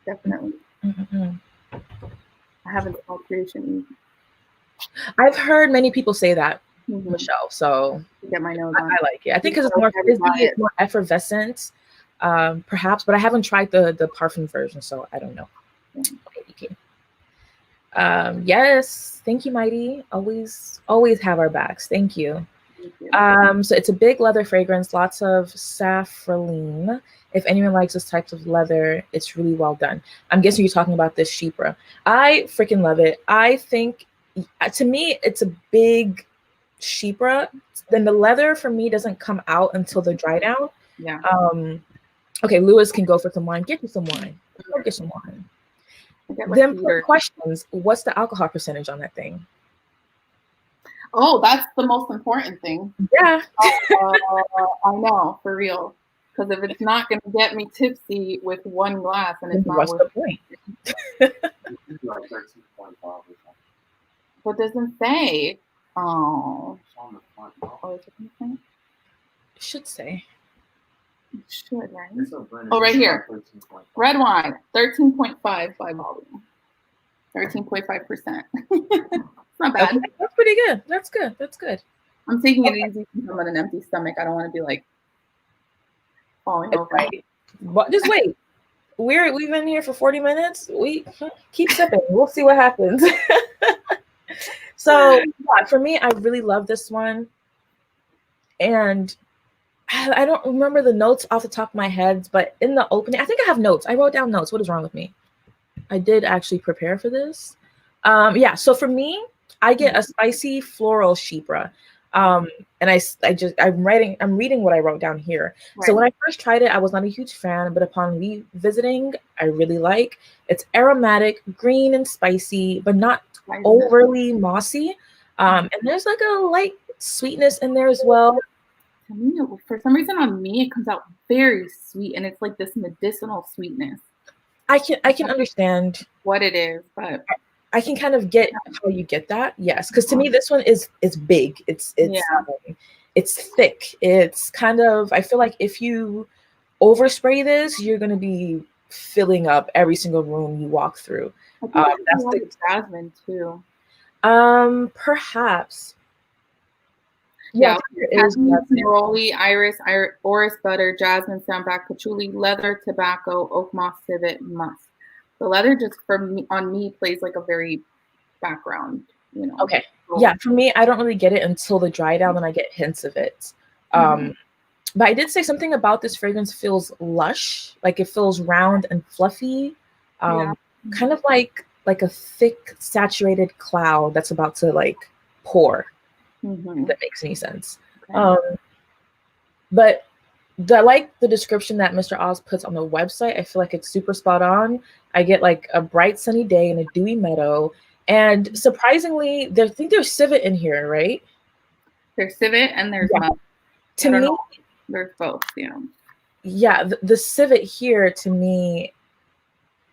Definitely. I haven't smelled Creation. I've heard many people say that, Michelle. So get my nose I like it. I think because it's more fizzy, it's more effervescent, perhaps. But I haven't tried the parfum version, so I don't know. Okay. Yes, thank you, Mighty. Always have our backs. Thank you. So it's a big leather fragrance, lots of safraline. If anyone likes this type of leather, it's really well done. I'm guessing you're talking about this Chypre. I freaking love it. I think, to me, it's a big chypre, then the leather for me doesn't come out until the dry down. Yeah. Okay, Lewis can go for some wine. Get you some wine. Go get some wine. Then for questions, what's the alcohol percentage on that thing? Oh, that's the most important thing. Yeah. I know, for real. Because if it's not going to get me tipsy with one glass, and it's not what's worth the point? What does it say? Oh. It should say. It should, right? Oh, right here. Red wine, 13.5 by volume. 13.5%. It's not bad. Okay, that's pretty good. That's good. That's good. I'm taking it easy because I'm on an empty stomach. I don't want to be like falling over. Right. But just wait. We've been here for 40 minutes. We keep sipping. We'll see what happens. So yeah, for me, I really love this one. And I don't remember the notes off the top of my head, but in the opening, I think I have notes. I wrote down notes. What is wrong with me? I did actually prepare for this. Yeah, so for me, I get a spicy floral chypre. And I'm reading what I wrote down here. Right. So when I first tried it, I was not a huge fan, but upon revisiting, I really like. It's aromatic, green and spicy, but not overly mossy. And there's like a light sweetness in there as well. For some reason on me, it comes out very sweet, and it's like this medicinal sweetness. I can understand what it is, but I can kind of get how you get that. Yes, because to me this one is big. It's thick. It's kind of, I feel like if you overspray this, you're gonna be filling up every single room you walk through. That's the jasmine too. Perhaps. Yeah, neroli, iris, orris butter, jasmine, sambac, patchouli, leather, tobacco, oak moss, civet, musk. The leather just on me plays like a very background, you know. Okay. Yeah, for me, I don't really get it until the dry down, and I get hints of it. But I did say something about this fragrance feels lush, like it feels round and fluffy, kind of like a thick, saturated cloud that's about to like pour. If that makes any sense. Okay. But I like the description that Mr. Oz puts on the website. I feel like it's super spot on. I get like a bright sunny day in a dewy meadow. And surprisingly, I think there's civet in here, right? There's civet and there's musk. To me, there's both, Yeah, the civet here, to me,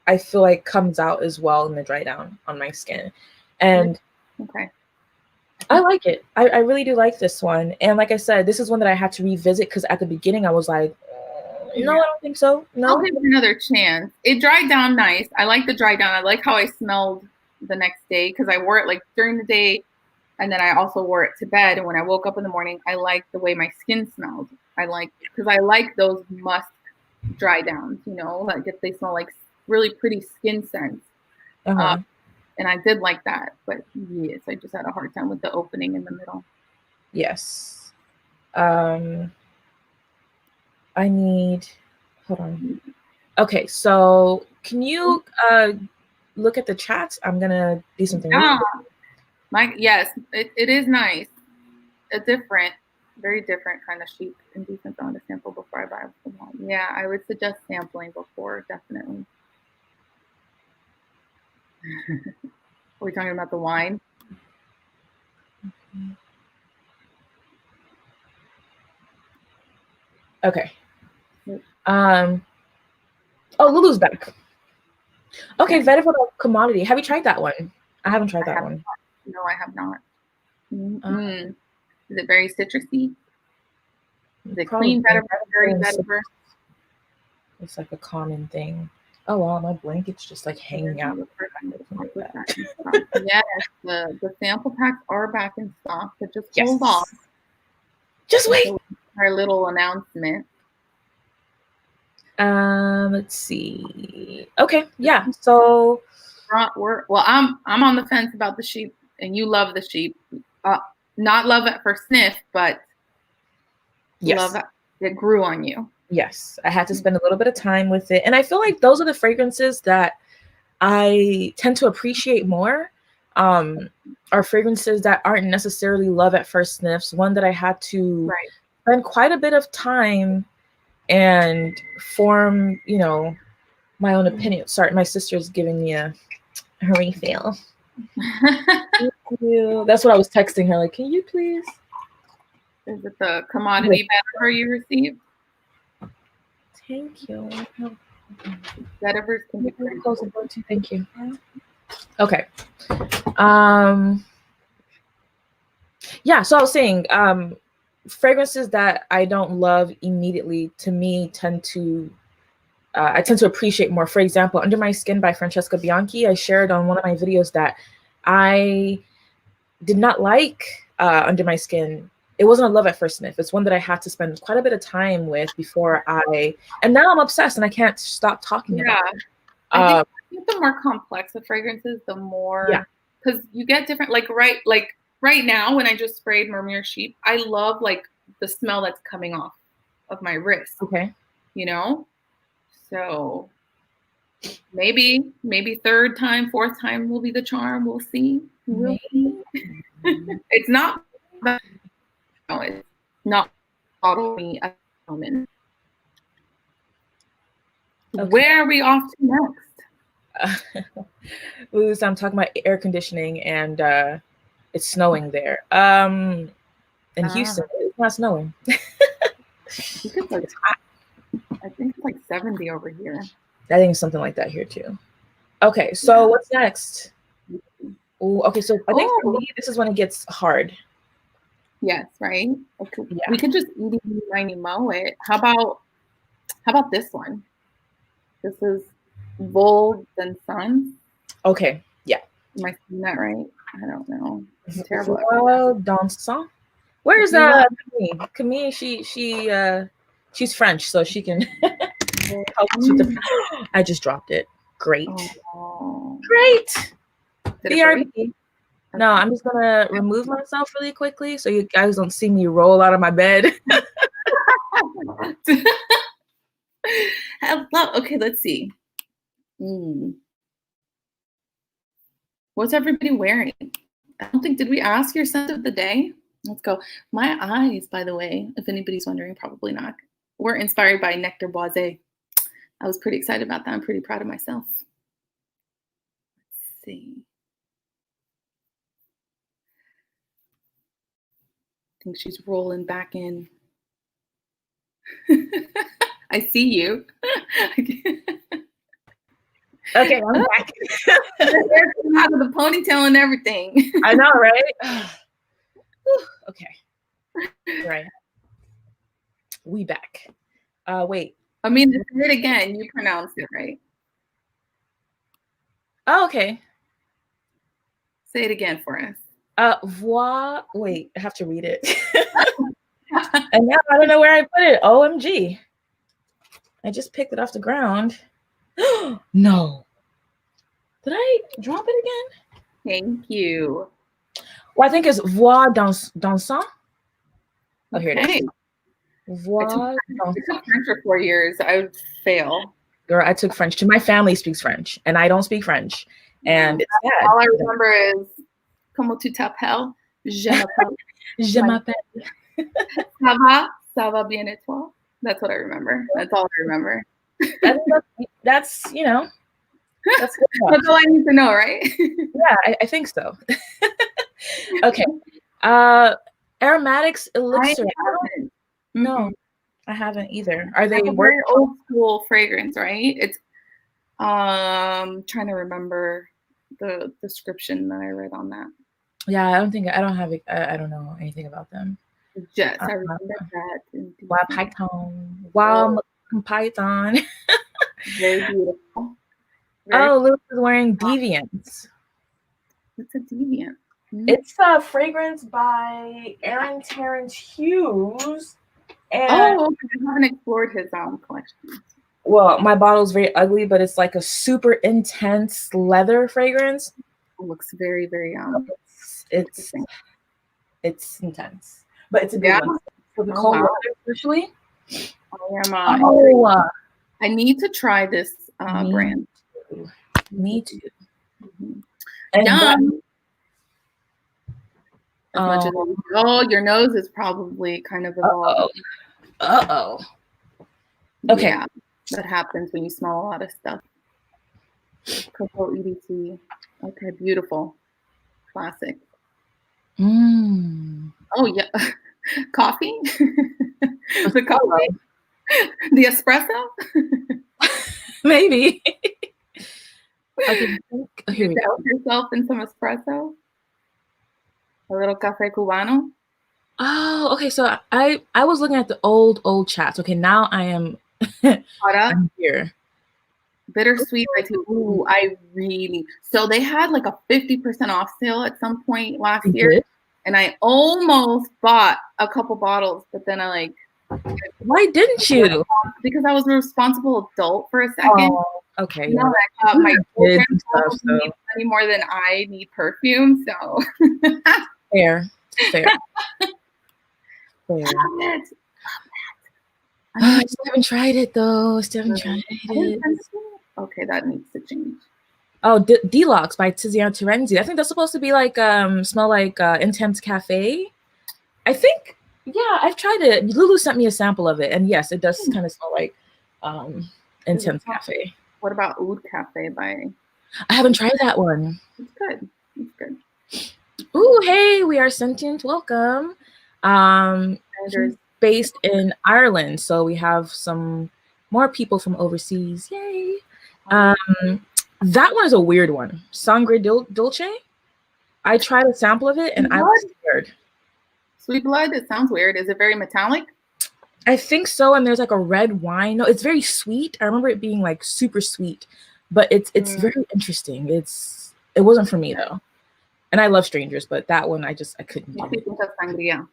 I feel like comes out as well in the dry down on my skin. And okay. I like it. I really do like this one. And like I said, this is one that I had to revisit because at the beginning I was like, no, I don't think so. No. I'll give it another chance. It dried down nice. I like the dry down. I like how I smelled the next day because I wore it like during the day, and then I also wore it to bed. And when I woke up in the morning, I liked the way my skin smelled. Because I like those musk dry downs, like if they smell like really pretty skin scents. And I did like that, but yes, I just had a hard time with the opening in the middle. Yes. Hold on. Okay, so can you look at the chats? I'm gonna do something. Yes, it is nice. A very different kind of sheep. Indecent. I want to sample before I buy one. Yeah, I would suggest sampling before, definitely. Are we talking about the wine? Okay. Oh, Lulu's back. Okay, Vetiver Commodity. Have you tried that one? I haven't tried that one. No, I have not. Is it very citrusy? Is it clean Vetiver? Very Vetiver? It's like a common thing. Oh wow, my blanket's just like hanging out. Yes, the sample packs are back in stock, but just hold off. Just wait. Our little announcement. Let's see. Okay, yeah. So I'm on the fence about the sheep, and you love the sheep. Not love it for sniff, but love it grew on you. Yes, I had to spend a little bit of time with it. And I feel like those are the fragrances that I tend to appreciate more. are fragrances that aren't necessarily love at first sniffs. One that I had to spend quite a bit of time and form, you know, my own opinion. Sorry, my sister's giving me a refill. Thank you. That's what I was texting her, like, can you please? Is it the commodity vetiver you received? Thank you. Vetivers can be pretty cool. Thank you. Okay. Yeah, so I was saying, fragrances that I don't love immediately, to me, tend to I tend to appreciate more. For example, Under My Skin by Francesca Bianchi, I shared on one of my videos that I did not like Under My Skin. It wasn't a love at first sniff. It's one that I had to spend quite a bit of time with before and now I'm obsessed and I can't stop talking about it. I think the more complex the fragrances, the more, because you get different, like right now when I just sprayed Murmure Sheep, I love like the smell that's coming off of my wrist. Okay. You know? So maybe third time, fourth time will be the charm. We'll see. We'll see. It's not totally a moment. Okay. Where are we off to next? So I'm talking about air conditioning and it's snowing there. In Houston, it's not snowing. It's hot. I think it's like 70 over here. I think it's something like that here too. Okay, so what's next? Ooh, okay, so I think for me, this is when it gets hard. Yes, right? Okay. Yeah. We could just eat it, mow it. How about this one? This is Vold and Sons. Okay, yeah. Am I saying that right? I don't know. It's terrible. Dansant. Where's Camille? She's French, so she can help us with the. I just dropped it. Great. Oh. Great. BRB. No, I'm just gonna remove myself really quickly so you guys don't see me roll out of my bed. Okay, let's see. What's everybody wearing? I don't think, did we ask your scent of the day? Let's go. My eyes, by the way, if anybody's wondering, probably not. We're inspired by Nectar Boisé. I was pretty excited about that. I'm pretty proud of myself. Let's see. I think she's rolling back in. I see you. Okay, I'm back. Out of the ponytail and everything. I know, right? Okay. Right. We back. Wait. I mean, say it again. You pronounced it right. Oh, okay. Say it again for us. Wait, I have to read it. And now I don't know where I put it. OMG. I just picked it off the ground. No. Did I drop it again? Thank you. Well, I think it's Voix Dansant. Oh, here it is. Voix Dansant. I took French for 4 years. I would fail. Girl, I took French too. My family speaks French, and I don't speak French. And it's sad. All I remember is Comment tu t'appelles? Je m'appelle. Je m'appelle. Ça va bien et toi? That's what I remember. That's all I remember. That's you know. That's all I need to know, right? Yeah, I think so. Okay. Aromatics Elixir. No, I haven't either. Are they very old school fragrance, right? It's trying to remember the description that I read on that. Yeah, I don't know anything about them. Yes, I remember that. Wow, Python. Wow, Python. Very beautiful. Lewis is wearing Deviants. What's a Deviant? It's a fragrance by Terence Hughes. And I haven't explored his collection. Well, my bottle is very ugly, but it's like a super intense leather fragrance. It looks very, very it's intense, but it's a good one for the cold weather, especially. I need to try this brand. Me too. And as much as your nose is probably kind of evolved. Okay. Yeah, that happens when you smell a lot of stuff. Cocoa EDT. Okay, beautiful. Classic. Oh yeah. Coffee? The coffee? The espresso? Maybe. Okay, here we you go. Yourself in some espresso? A little café cubano? Oh, okay. So I was looking at the old chats. Okay, now I am I'm here. Bittersweet by two. Ooh, so they had like a 50% off sale at some point last year. And I almost bought a couple bottles, but then why didn't you? Because I was a responsible adult for a second. Oh, okay. You know, I thought my children probably need money more than I need perfume, so fair. I still haven't tried it though. Okay, that needs to change. Oh, Deluxe by Tiziana Terenzi. I think that's supposed to be like smell like intense cafe. I think, yeah, I've tried it. Lulu sent me a sample of it, and yes, it does kind of smell like intense cafe. What about Oud Cafe by? I haven't tried that one. It's good. It's good. Ooh, hey, we are sentient. Welcome. He's based in Ireland, so we have some more people from overseas. Yay! That one is a weird one. Sangre Dulce. I tried a sample of it, and I was scared. Sweet blood. It sounds weird. Is it very metallic? I think so. And there's like a red wine. No, it's very sweet. I remember it being like super sweet, but it's very interesting. It wasn't for me though. And I love strangers, but that one I couldn't do it. Sangria.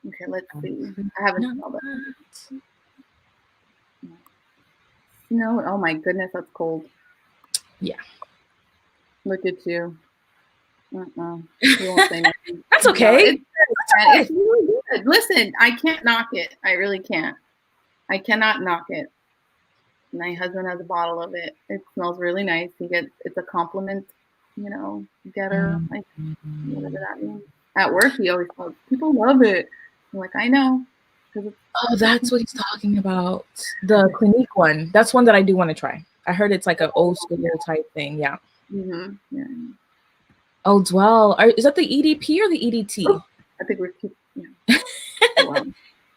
Okay, let's see. I haven't smelled it. No, oh my goodness, that's cold. Yeah. Look at you. You won't say nothing. That's okay. No, it's really good. Listen, I can't knock it. I really can't. I cannot knock it. My husband has a bottle of it. It smells really nice. It's a compliment, getter. Like, whatever that means. At work, he always tells people love it. I'm like, I know. Oh, that's what he's talking about. The Clinique one. That's one that I do want to try. I heard it's like an old school type thing. Yeah. Mm-hmm. Yeah. Oh, Dwell. Is that the EDP or the EDT? Oh, I think we're wow.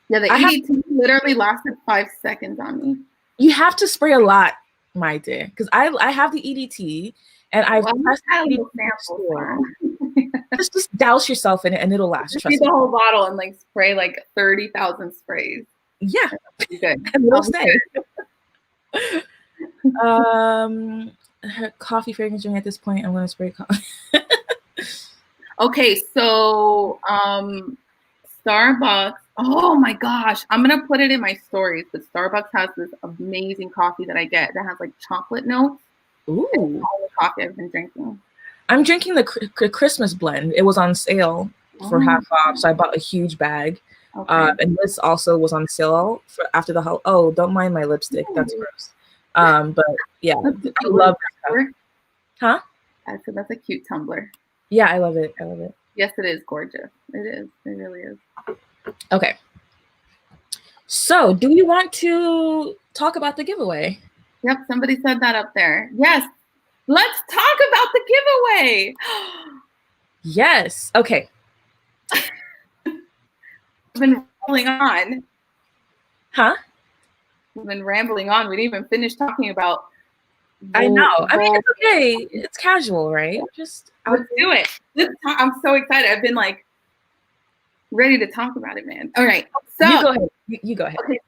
Yeah, the EDT literally lasted 5 seconds on me. You have to spray a lot, Maite, because I have the EDT and I've pressed the EDT. Just douse yourself in it and it'll last. Trust me. The whole bottle and like spray like 30,000 sprays. Yeah, good. And it'll stay. Her coffee fragrance at this point. I'm gonna spray coffee. Okay, so Starbucks. Oh my gosh, I'm gonna put it in my stories. But Starbucks has this amazing coffee that I get that has like chocolate notes. Ooh, all the coffee I've been drinking. I'm drinking the Christmas blend. It was on sale for half off, so I bought a huge bag. Okay. And this also was on sale after the whole. Oh, don't mind my lipstick. That's gross. But yeah, I love that. Huh? I said that's a cute tumbler. Yeah, I love it. I love it. Yes, it is gorgeous. It is. It really is. Okay. So, do you want to talk about the giveaway? Yep, somebody said that up there. Yes. Let's talk about the giveaway. Yes. Okay. I've been rambling on. Huh? We've been rambling on. We didn't even finish talking about. I know. I mean, it's okay. It's casual, right? Just let's do it. I'm so excited. I've been like ready to talk about it, man. All right. So you go ahead. You go ahead. Okay.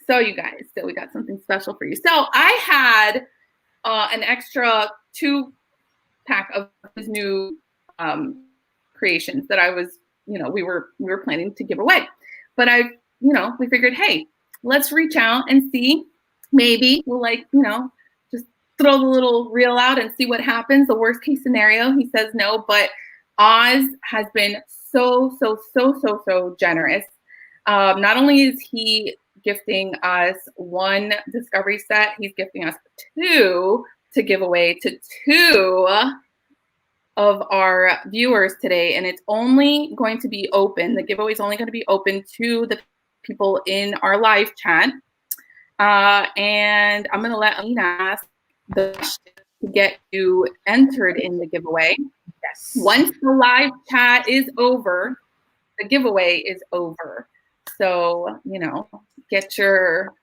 So you guys, we got something special for you. So I had an extra 2-pack of his new creations that I was, we were planning to give away. But we figured, hey, let's reach out and see. Maybe we'll just throw the little reel out and see what happens. The worst case scenario, he says no, but Oz has been so generous. Not only is he gifting us 1 discovery set, he's gifting us 2 to give away to 2 of our viewers today, and it's only going to be open. The giveaway is only going to be open to the people in our live chat. And I'm going to let Amina ask the question to get you entered in the giveaway. Yes. Once the live chat is over, the giveaway is over. So, you know, get your,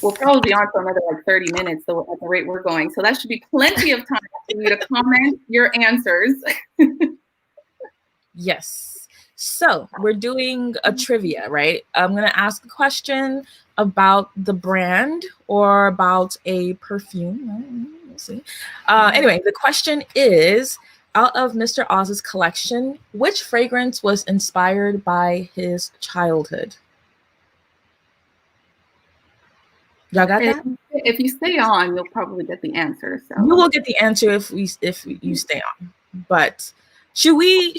we'll probably be on for another like 30 minutes so at the rate we're going. So that should be plenty of time for you to comment your answers. Yes. So we're doing a trivia, right? I'm going to ask a question about the brand or about a perfume. We'll see. Anyway, the question is, out of Mr. Oz's collection, which fragrance was inspired by his childhood? Y'all got that? If you stay on, you'll probably get the answer. So you will get the answer if you stay on. But should we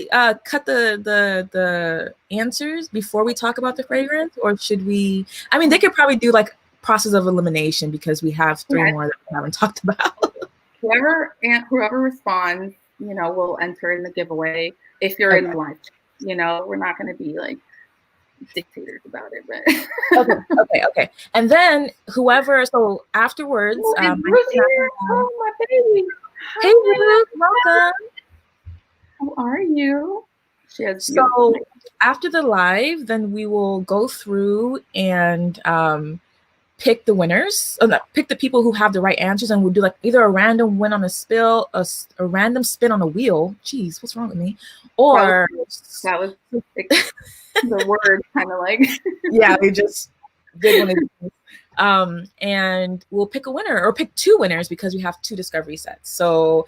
cut the answers before we talk about the fragrance, or should we? I mean, they could probably do like process of elimination because we have three more that we haven't talked about. Whoever responds, you know, will enter in the giveaway if you're in the live chat. You know, we're not going to be like dictators about it, but okay. And then whoever, so afterwards, Ruth here. Oh, my baby. Hey, Ruth, welcome. How are you? So after the live, then we will go through and pick the winners, pick the people who have the right answers, and we'll do like either a random win on a spill, a random spin on a wheel. Jeez, what's wrong with me? Or that was the word kind of like yeah, we just did one of these. And we'll pick a winner or pick two winners because we have two discovery sets. So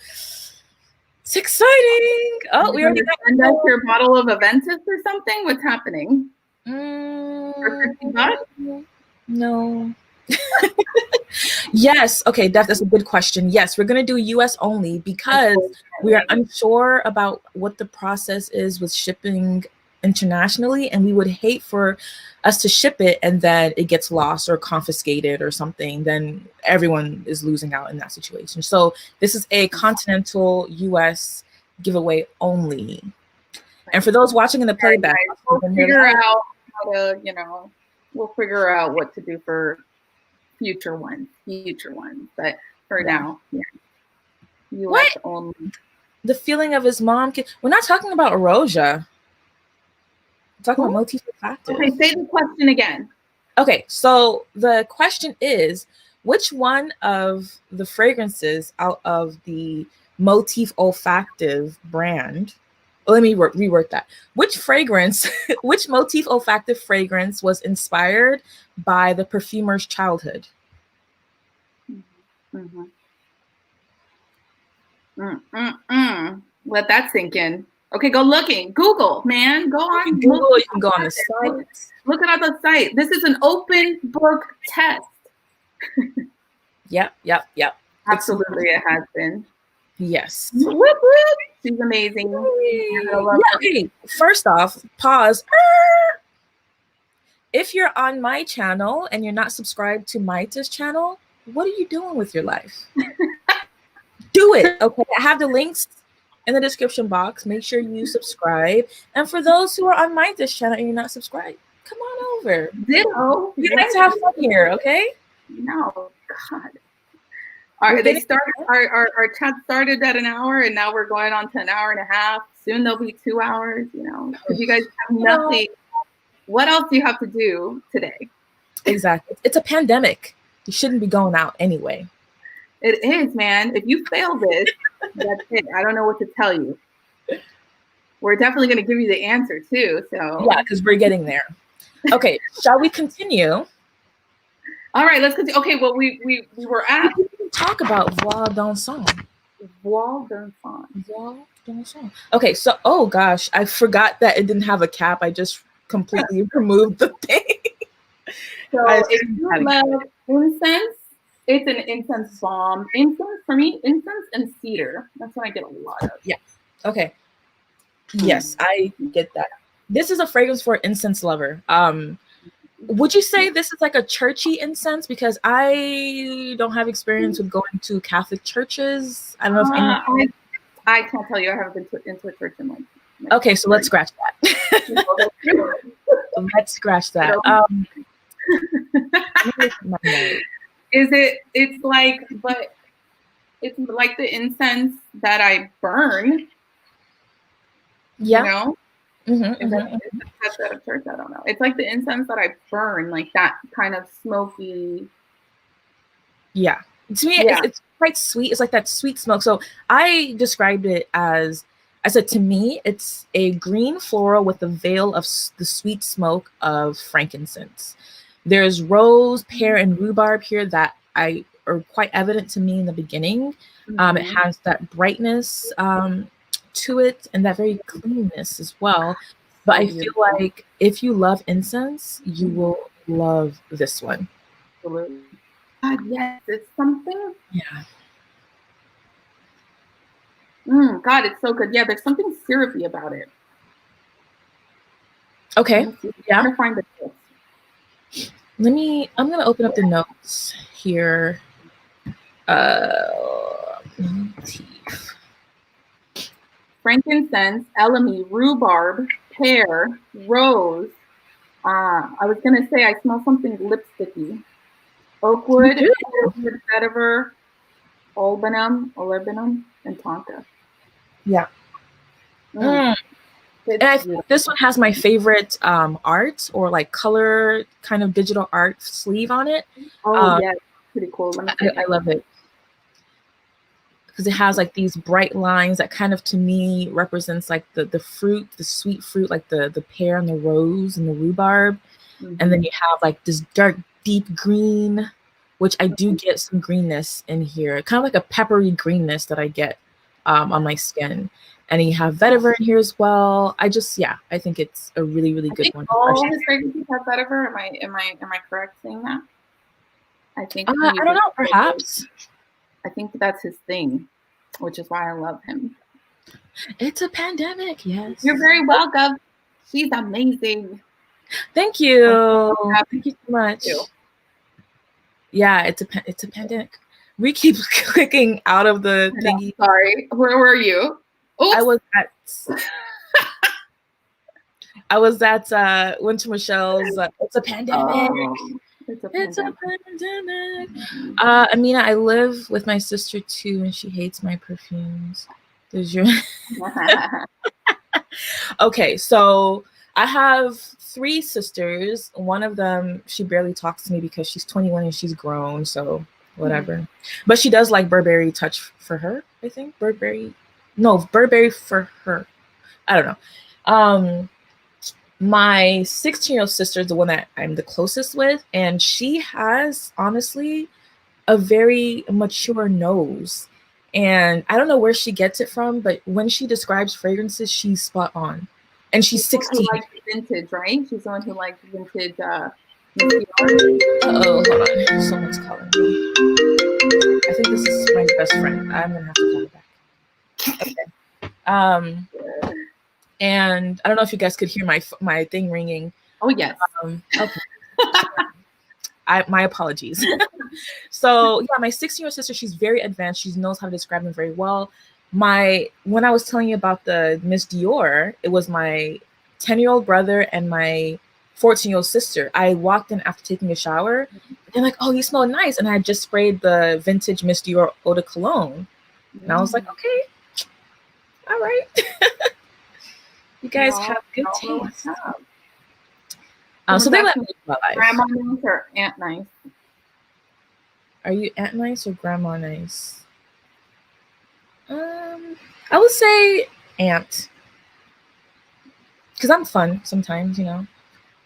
it's exciting. Oh, we already got your bottle of Aventus or something. What's happening? For $50? No. Yes. Okay. That's a good question. Yes, we're going to do US only because we are unsure about what the process is with shipping internationally, and we would hate for us to ship it and then it gets lost or confiscated or something. Then everyone is losing out in that situation. So this is a continental US giveaway only. And for those watching in the playback, we'll figure out how to, you know, we'll figure out what to do for future ones. But for now, yeah. US only. The feeling of his mom. We're not talking about Erosia. We're talking about Motif Olfactif. Okay, say the question again. Okay, so the question is, which one of the fragrances out of the Motif Olfactif brand, let me rework that. Which Motif Olfactif fragrance was inspired by the perfumer's childhood? Let that sink in. Okay, go looking. Google, man. Go on Google. You can go on the site. Look at the site. This is an open book test. Yep. Absolutely, it has been. Yes. Whoop, whoop. She's amazing. Okay. First off, pause. If you're on my channel and you're not subscribed to Maite's channel, what are you doing with your life? Do it. Okay. I have the links in the description box. Make sure you subscribe. And for those who are on Maite's channel and you're not subscribed, come on over. Ditto. We like to have fun here, okay? No, God. Our chat started at an hour, and now we're going on to an hour and a half. Soon there'll be 2 hours. You know, if you guys have nothing, what else do you have to do today? Exactly. It's a pandemic. You shouldn't be going out anyway. It is, man. If you fail this, that's it. I don't know what to tell you. We're definitely going to give you the answer too. So yeah, because we're getting there. Okay, shall we continue? All right, let's continue. Okay, well, we were at talk about voix dansant. Voix dansant. Okay, so oh gosh, I forgot that it didn't have a cap. I just completely removed the thing. So if you love incense, it's an incense bomb. Incense for me, incense and cedar. That's what I get a lot of. Yeah. Okay. Yes, I get that. This is a fragrance for an incense lover. Would you say this is like a churchy incense? Because I don't have experience with going to Catholic churches. I don't know if I can't tell you. I haven't been into a church in like okay, so let's scratch that. Let's scratch that. It's like, but it's like the incense that I burn. Yeah. You know? Mm-hmm, Is that at a church? I don't know. It's like the incense that I burn, like that kind of smoky. Yeah. To me, it's quite sweet. It's like that sweet smoke. So I described it as, I said, to me, it's a green floral with a veil of the sweet smoke of frankincense. There's rose, pear, and rhubarb here that are quite evident to me in the beginning. Mm-hmm. It has that brightness to it and that very cleanness as well. But I feel like if you love incense, you will love this one. Absolutely. God, yes, it's something. Yeah. God, it's so good. Yeah, there's something syrupy about it. Okay. Yeah. I'm gonna find the notes. I'm gonna open up the notes here. Motif. Frankincense, elemi, rhubarb, pear, rose. I was gonna say I smell something lipsticky. Oakwood, vetiver, olibanum, and tonka. Yeah. And this one has my favorite art or like color kind of digital art sleeve on it. Oh yeah, pretty cool. I love it because it has like these bright lines that kind of to me represents like the fruit, the sweet fruit, like the pear and the rose and the rhubarb. And then you have like this dark, deep green, which I do get some greenness in here, kind of like a peppery greenness that I get on my skin. And you have vetiver in here as well. I think it's a really, really good one. All his fragrances have vetiver. Am I correct saying that? I think. I don't know. Perhaps. I think that's his thing, which is why I love him. It's a pandemic. Yes. You're very welcome. She's amazing. Thank you. Thank you so much. Yeah, it's a pandemic. We keep clicking out of the thingy. Sorry, where were you? Oops. I was at Winter Michelle's. It's a pandemic. It's a pandemic. Amina, I live with my sister too, and she hates my perfumes. There's your. Okay, so I have 3 sisters. One of them, she barely talks to me because she's 21 and she's grown, so whatever. But she does like Burberry Touch for her, I think. Burberry for her. I don't know. My 16-year-old sister is the one that I'm the closest with, and she has, honestly, a very mature nose. And I don't know where she gets it from, but when she describes fragrances, she's spot on. And she's 16. She likes vintage, right? She's the one who likes vintage. Hold on. Someone's calling me. I think this is my best friend. I'm gonna have to call her back. Okay. And I don't know if you guys could hear my thing ringing. Oh yes. Okay. My apologies. So yeah, my 16-year-old sister, she's very advanced. She knows how to describe them very well. When I was telling you about the Miss Dior, it was my 10-year-old brother and my 14-year-old sister. I walked in after taking a shower. They're like, "Oh, you smell nice," and I had just sprayed the vintage Miss Dior eau de cologne, and I was like, "Okay, all right." You guys have good taste. So they let me live my life. Grandma nice or aunt nice? Are you aunt nice or grandma nice? I would say aunt, because I'm fun sometimes. You know,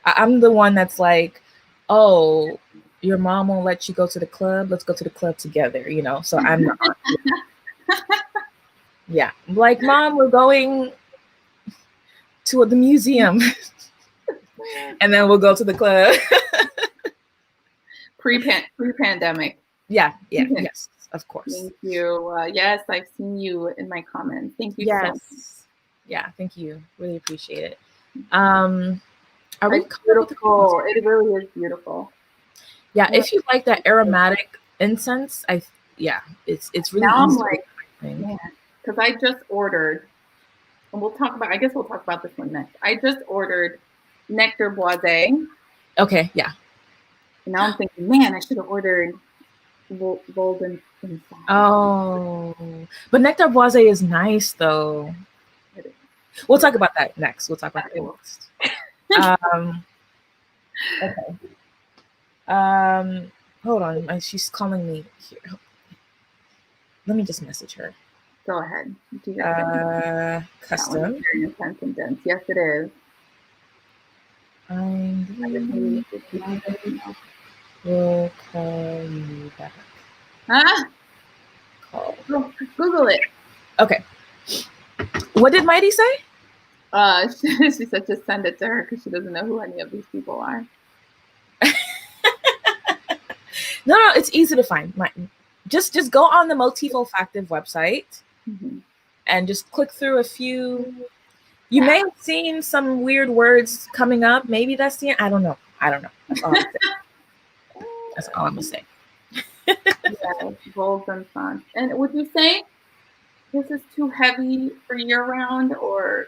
I'm the one that's like, "Oh, your mom won't let you go to the club. Let's go to the club together." You know, so I'm the aunt. Yeah, like, "Mom, we're going to the museum." And then we'll go to the club. Pre-pandemic. Yeah, yes, of course. Thank you. Yes, I've seen you in my comments. Thank you. Yes. So much. Yeah, thank you. Really appreciate it. Are we beautiful? It really is beautiful. Yeah, if you like that aromatic incense, it's really now easy. I'm like, man, because I just ordered, and I guess we'll talk about this one next. I just ordered Nectar Boisé. Okay, yeah. And now I'm thinking, man, I should have ordered Golden Inside. Oh, but Nectar Boisé is nice though. We'll talk about that next. We'll talk about that next. Okay. Hold on. She's calling me here. Let me just message her. Go ahead. Custom. Very intense and dense. Yes, it is. We'll call you back. Huh? Call. Google it. Okay. What did Mighty say? She said just send it to her because she doesn't know who any of these people are. No, it's easy to find. Just go on the Motif Olfactif website and just click through a few. You may have seen some weird words coming up. Maybe that's the. I don't know. That's all I'm gonna say. Yeah, bold and fun. And would you say this is too heavy for year round, or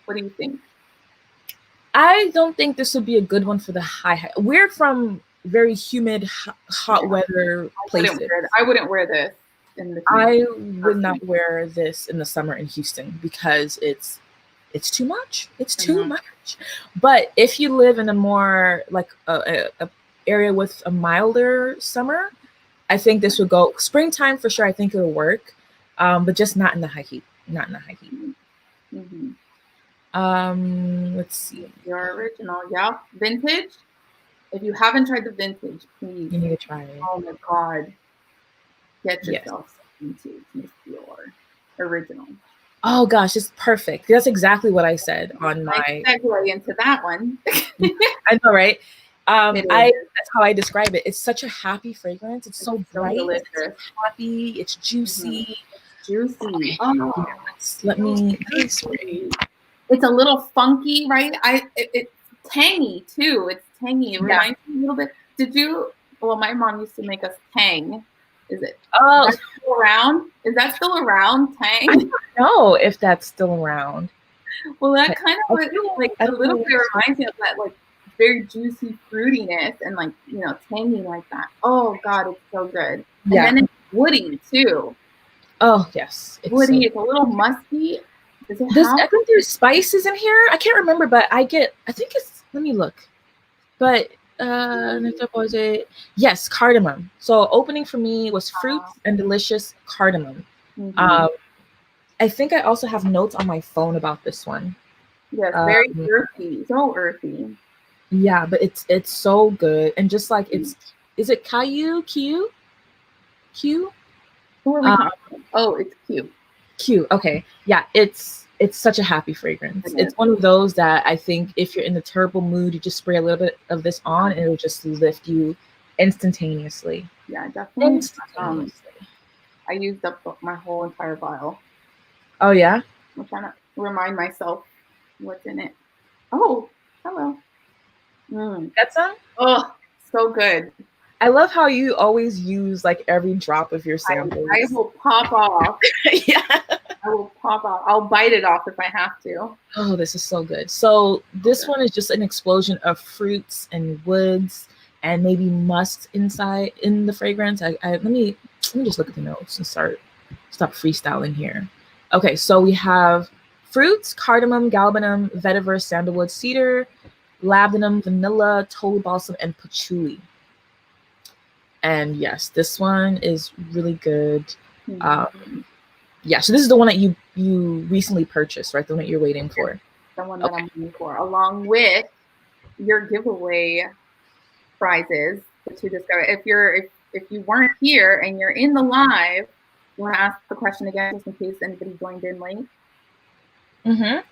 what do you think? I don't think this would be a good one for the high. We're from very humid, hot weather places. I wouldn't wear this in the. I would not wear this in the summer in Houston because it's too much. It's too much. But if you live in a more like a area with a milder summer, I think this would go. Springtime for sure. I think it'll work, but just not in the high heat. Not in the high heat. Let's see. Your original, yeah, vintage. If you haven't tried the vintage, please. You need to try it. Oh my God. Get yourself vintage, Miss Dior. Original. Oh gosh, it's perfect. That's exactly what I said on my segue into that one. I know, right? That's how I describe it. It's such a happy fragrance. It's so bright, it's happy, it's juicy. Juicy. Okay. Oh, let me spray. It's a little funky, right? It's tangy too. It's tangy. It reminds me a little bit. Well, my mom used to make us Tang. Is it? Oh, is that still around? Is that still around? Tang? I don't know if that's still around. Well, that kind of like a little bit reminds me of that like very juicy fruitiness and like tangy like that. Oh God, it's so good. And then it's woody too. Oh yes, it's woody. It's a little musky. I think there's spices in here. I can't remember, but I think it's. Let me look. But yes, cardamom. So opening for me was fruits and delicious cardamom. I think I also have notes on my phone about this one. Yes, very earthy. So earthy. Yeah, but it's so good. And just like is it Q? Q? Who are we talking about? Oh, it's Q. Q. Okay. Yeah, it's such a happy fragrance. It's one of those that I think if you're in a terrible mood, you just spray a little bit of this on and it'll just lift you instantaneously. Yeah, definitely. I used up my whole entire vial. Oh yeah? I'm trying to remind myself what's in it. Oh, hello. That's some? Oh, so good. I love how you always use like every drop of your samples. I will pop off. Yeah. I will pop off. I'll bite it off if I have to. Oh, this is so good. So this one is just an explosion of fruits and woods and maybe musk inside in the fragrance. Let me just look at the notes and stop freestyling here. Okay, so we have fruits, cardamom, galbanum, vetiver, sandalwood, cedar, labdanum, vanilla, toad balsam, and patchouli. And yes, this one is really good. Yeah, so this is the one that you recently purchased, right? The one that you're waiting for. The one that I'm waiting for, along with your giveaway prizes that you discover. If you weren't here and you're in the live, you want to ask the question again just in case anybody joined in late? I'm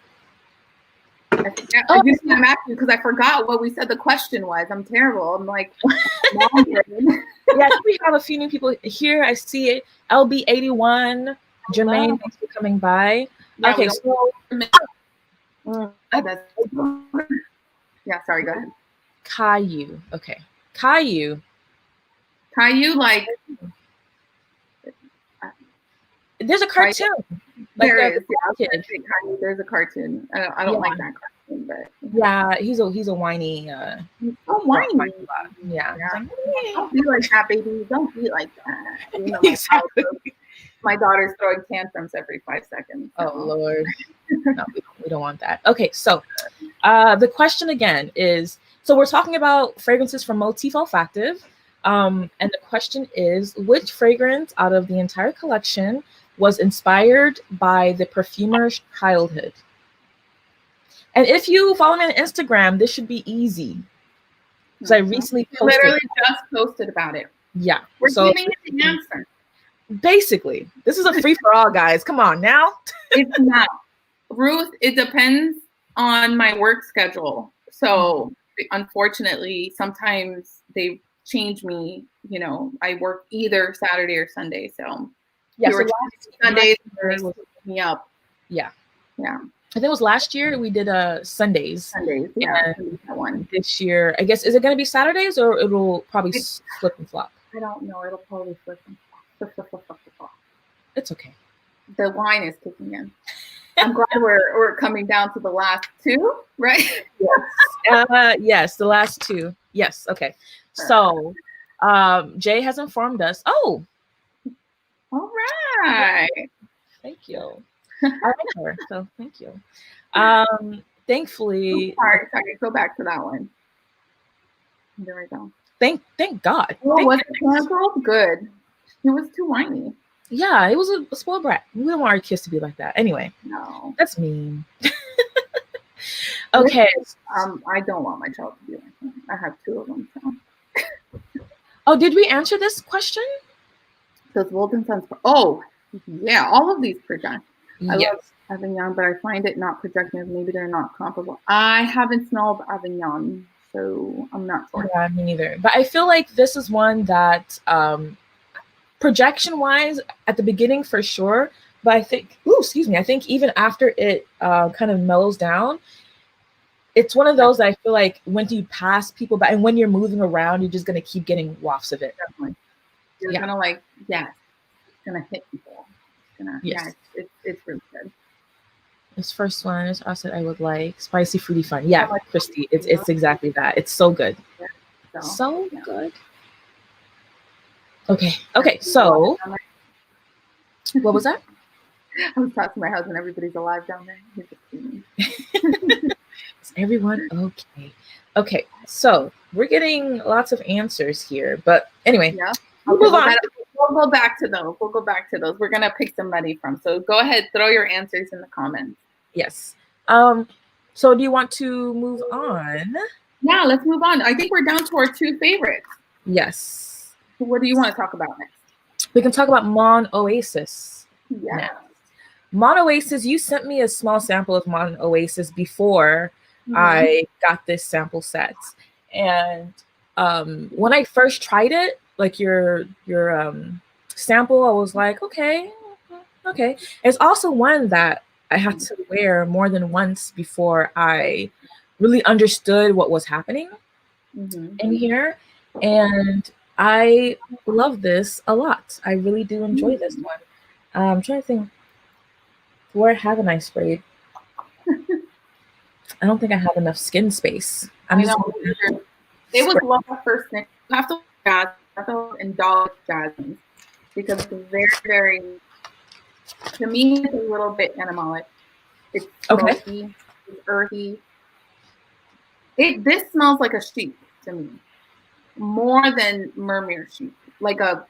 asking because I forgot what we said the question was. I'm terrible. I'm like, yeah, we have a few new people here. I see it. LB81, Jermaine, thanks for coming by. Yeah, okay, so yeah, sorry, go ahead. Caillou. Okay. Caillou, like there's a cartoon. Like there the is. Yeah, kid. there's a cartoon. I don't like that cartoon, but yeah, he's a whiny. he's so whiny. Yeah. Yeah. Like, Don't be like that, baby. Don't be like that. You know, exactly. my daughter's throwing tantrums every 5 seconds. So. Oh Lord, no, we don't want that. Okay, so the question again is: so we're talking about fragrances from Motif Olfactif, and the question is, which fragrance out of the entire collection was inspired by the perfumer's childhood? And if you follow me on Instagram, this should be easy. Because I recently posted. Literally just posted about it. Yeah. We're giving you the answer. Basically, this is a free for all, guys. Come on now. It's not. Ruth, it depends on my work schedule. So unfortunately, sometimes they change me. You know, I work either Saturday or Sunday. So yeah, so Sundays me up. Yeah. Yeah. I think it was last year we did Sundays. Sundays, yeah. That one. This year, I guess, is it going to be Saturdays or it'll probably flip and flop? I don't know. It'll probably flip and flop. It's okay. The wine is kicking in. I'm glad we're coming down to the last two, right? Yes. Yes, the last two. Yes. Okay. So, Jay has informed us. Oh. All right. Thank you. I like her, so thank you. Thankfully. Sorry. Go back to that one. There we go. Thank God. Oh, was it canceled? Good. He was too whiny. Yeah, it was a spoiled brat. We don't want our kids to be like that. Anyway, no, that's mean. Okay. I don't want my child to be like that. I have 2 of them. So. Oh, did we answer this question? Does Wilton Sons? Oh, yeah. All of these project. Yes. I love Avignon, but I find it not projective. Maybe they're not comparable. I haven't smelled Avignon, so I'm not sure. Yeah, me neither. But I feel like this is one that, projection-wise, at the beginning for sure. But I think, I think even after it kind of mellows down, it's one of those that I feel like when you pass people by and when you're moving around, you're just gonna keep getting wafts of it. Definitely. You're gonna it's gonna hit people. It's really good. This first one is also I would like spicy fruity fun. Yeah, Christy, it's exactly that. It's so good. Yeah. So good. Okay. So what was that? I was talking to my husband. Everybody's alive down there. He's just Is everyone okay? Okay, so we're getting lots of answers here, but anyway, we'll go back to those. We're gonna pick somebody from. So go ahead, throw your answers in the comments. Yes. So do you want to move on? Yeah, let's move on. I think we're down to our 2 favorites. Yes. So what do you want to talk about next? We can talk about Mon Oasis. Yeah. Next. Mon Oasis, you sent me a small sample of Mon Oasis before I got this sample set. And when I first tried it, like your sample, I was like, okay. It's also one that I had to wear more than once before I really understood what was happening in here. And I love this a lot. I really do enjoy this one. I'm trying to think, where haven't I sprayed? I don't think I have enough skin space. It was love first thing. You have to indulge jasmine because it's very, very, to me, it's a little bit animalic. It's smoky, it's earthy. This smells like a sheep to me, more than Mermere sheep, like a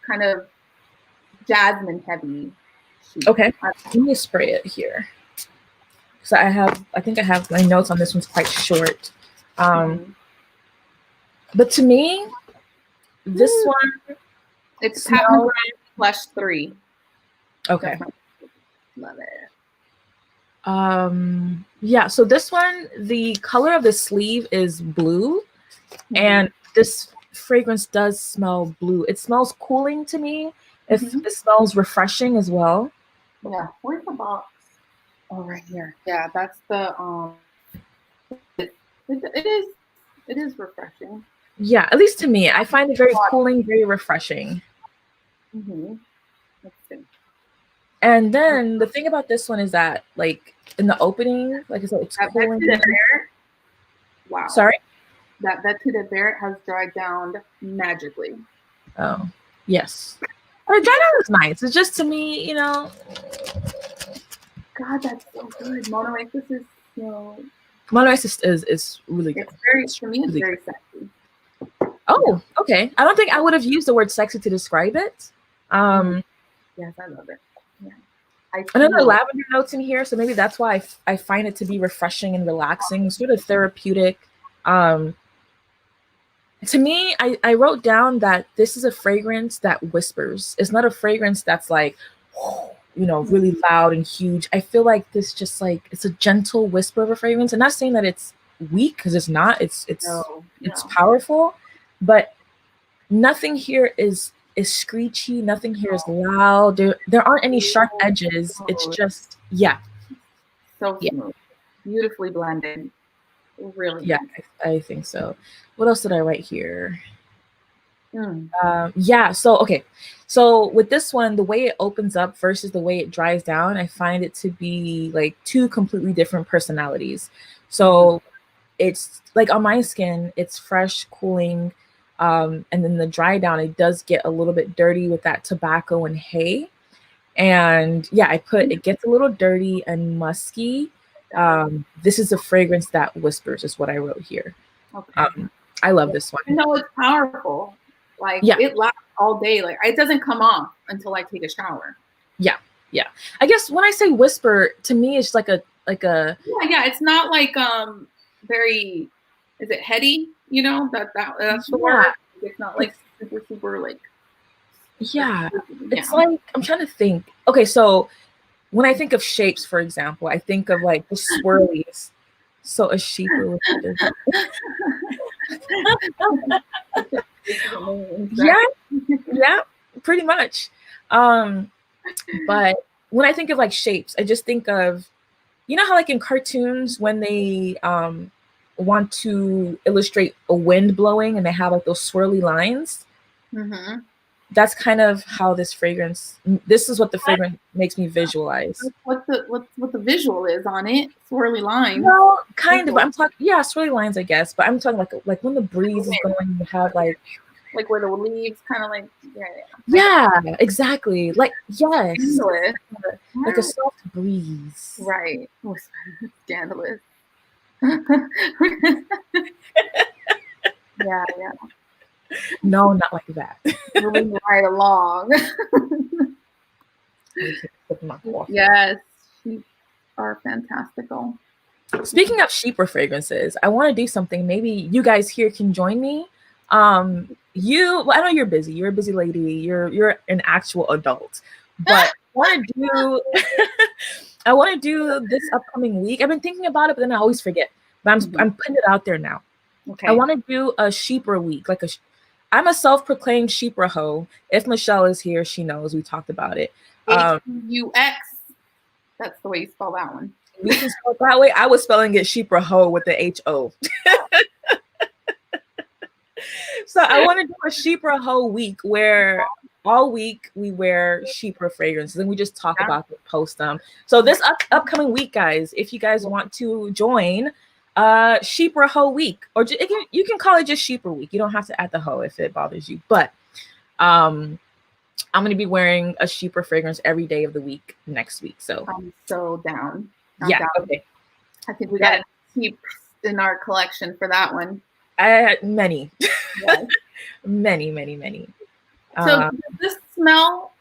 kind of jasmine heavy sheep. Okay, let me spray it here. So I think I have my notes on this one's quite short. But to me, this one, it's Pat Flesh 3. Okay. Definitely. Love it. Yeah, so this one, the color of the sleeve is blue, and this fragrance does smell blue. It smells cooling to me. It smells refreshing as well. Yeah, where's the box? Oh, right here. Yeah, that's the it is refreshing. Yeah, at least to me, I find it very cooling, very refreshing. Let's see. And then the thing about this one is that, like, in the opening, like I said, it's cooling. Wow. Sorry? That to the bear has dried down magically. Oh, yes. The dry down is nice. It's just, to me, you know. God, that's so good. Mon Oasis is so. Mon Oasis is really good. It's very, for me, it's very sexy. Oh, okay. I don't think I would have used the word sexy to describe it. Yes, I love it. Yeah. Another lavender notes in here, so maybe that's why I find it to be refreshing and relaxing, sort of therapeutic. To me, I wrote down that this is a fragrance that whispers. It's not a fragrance that's like, you know, really loud and huge. I feel like this just like, it's a gentle whisper of a fragrance. I'm not saying that it's weak, because it's not. It's powerful, but nothing here is screechy. Nothing here is loud. There aren't any sharp edges. It's just, so smooth, beautifully blended. Really, yeah, I think so. What else did I write here? So with this one, the way it opens up versus the way it dries down, I find it to be like two completely different personalities. So it's like, on my skin, it's fresh, cooling, and then the dry down, it does get a little bit dirty with that tobacco and hay. And yeah, it gets a little dirty and musky. This is a fragrance that whispers, is what I wrote here. I love this one. You know, it's powerful. Like, it lasts all day. Like, it doesn't come off until I take a shower. Yeah. I guess when I say whisper, to me, it's like a it's not like very, is it heady? You know, that's the word. It's not like super like. It's like, I'm trying to think. Okay, so when I think of shapes, for example, I think of like the swirlies. So a sheep or yeah, pretty much. But when I think of like shapes, I just think of, you know how like in cartoons when they want to illustrate a wind blowing and they have like those swirly lines. That's kind of how this is what the fragrance makes me visualize. What the visual is on it? Swirly lines. Well, kind of. I'm talking, swirly lines, I guess. But I'm talking like when the breeze is going, you have like where the leaves kind of like exactly. Like like a soft breeze. Right. Scandalous. Yeah. No, not like that. Moving right along. Yes, sheep are fantastical. Speaking of sheeper fragrances, I want to do something. Maybe you guys here can join me. I know you're busy. You're a busy lady. You're an actual adult. But I want to do this upcoming week. I've been thinking about it, but then I always forget. But I'm putting it out there now. Okay. I want to do a sheeper week, I'm a self-proclaimed sheeper hoe. If Michelle is here, she knows. We talked about it. H-U-X. That's the way you spell that one. We can spell it that way. I was spelling it sheeper hoe with the H-O. So I want to do a sheeper hoe week where all week we wear sheeper fragrances and we just talk about them, post them. So this upcoming week, guys, if you guys want to join sheeper hoe week, or you can call it just sheeper week. You don't have to add the hoe if it bothers you, but I'm going to be wearing a sheeper fragrance every day of the week next week. So I'm so down. Down. Okay. I think we got sheep in our collection for that one. Many. Yes. many. So does this smell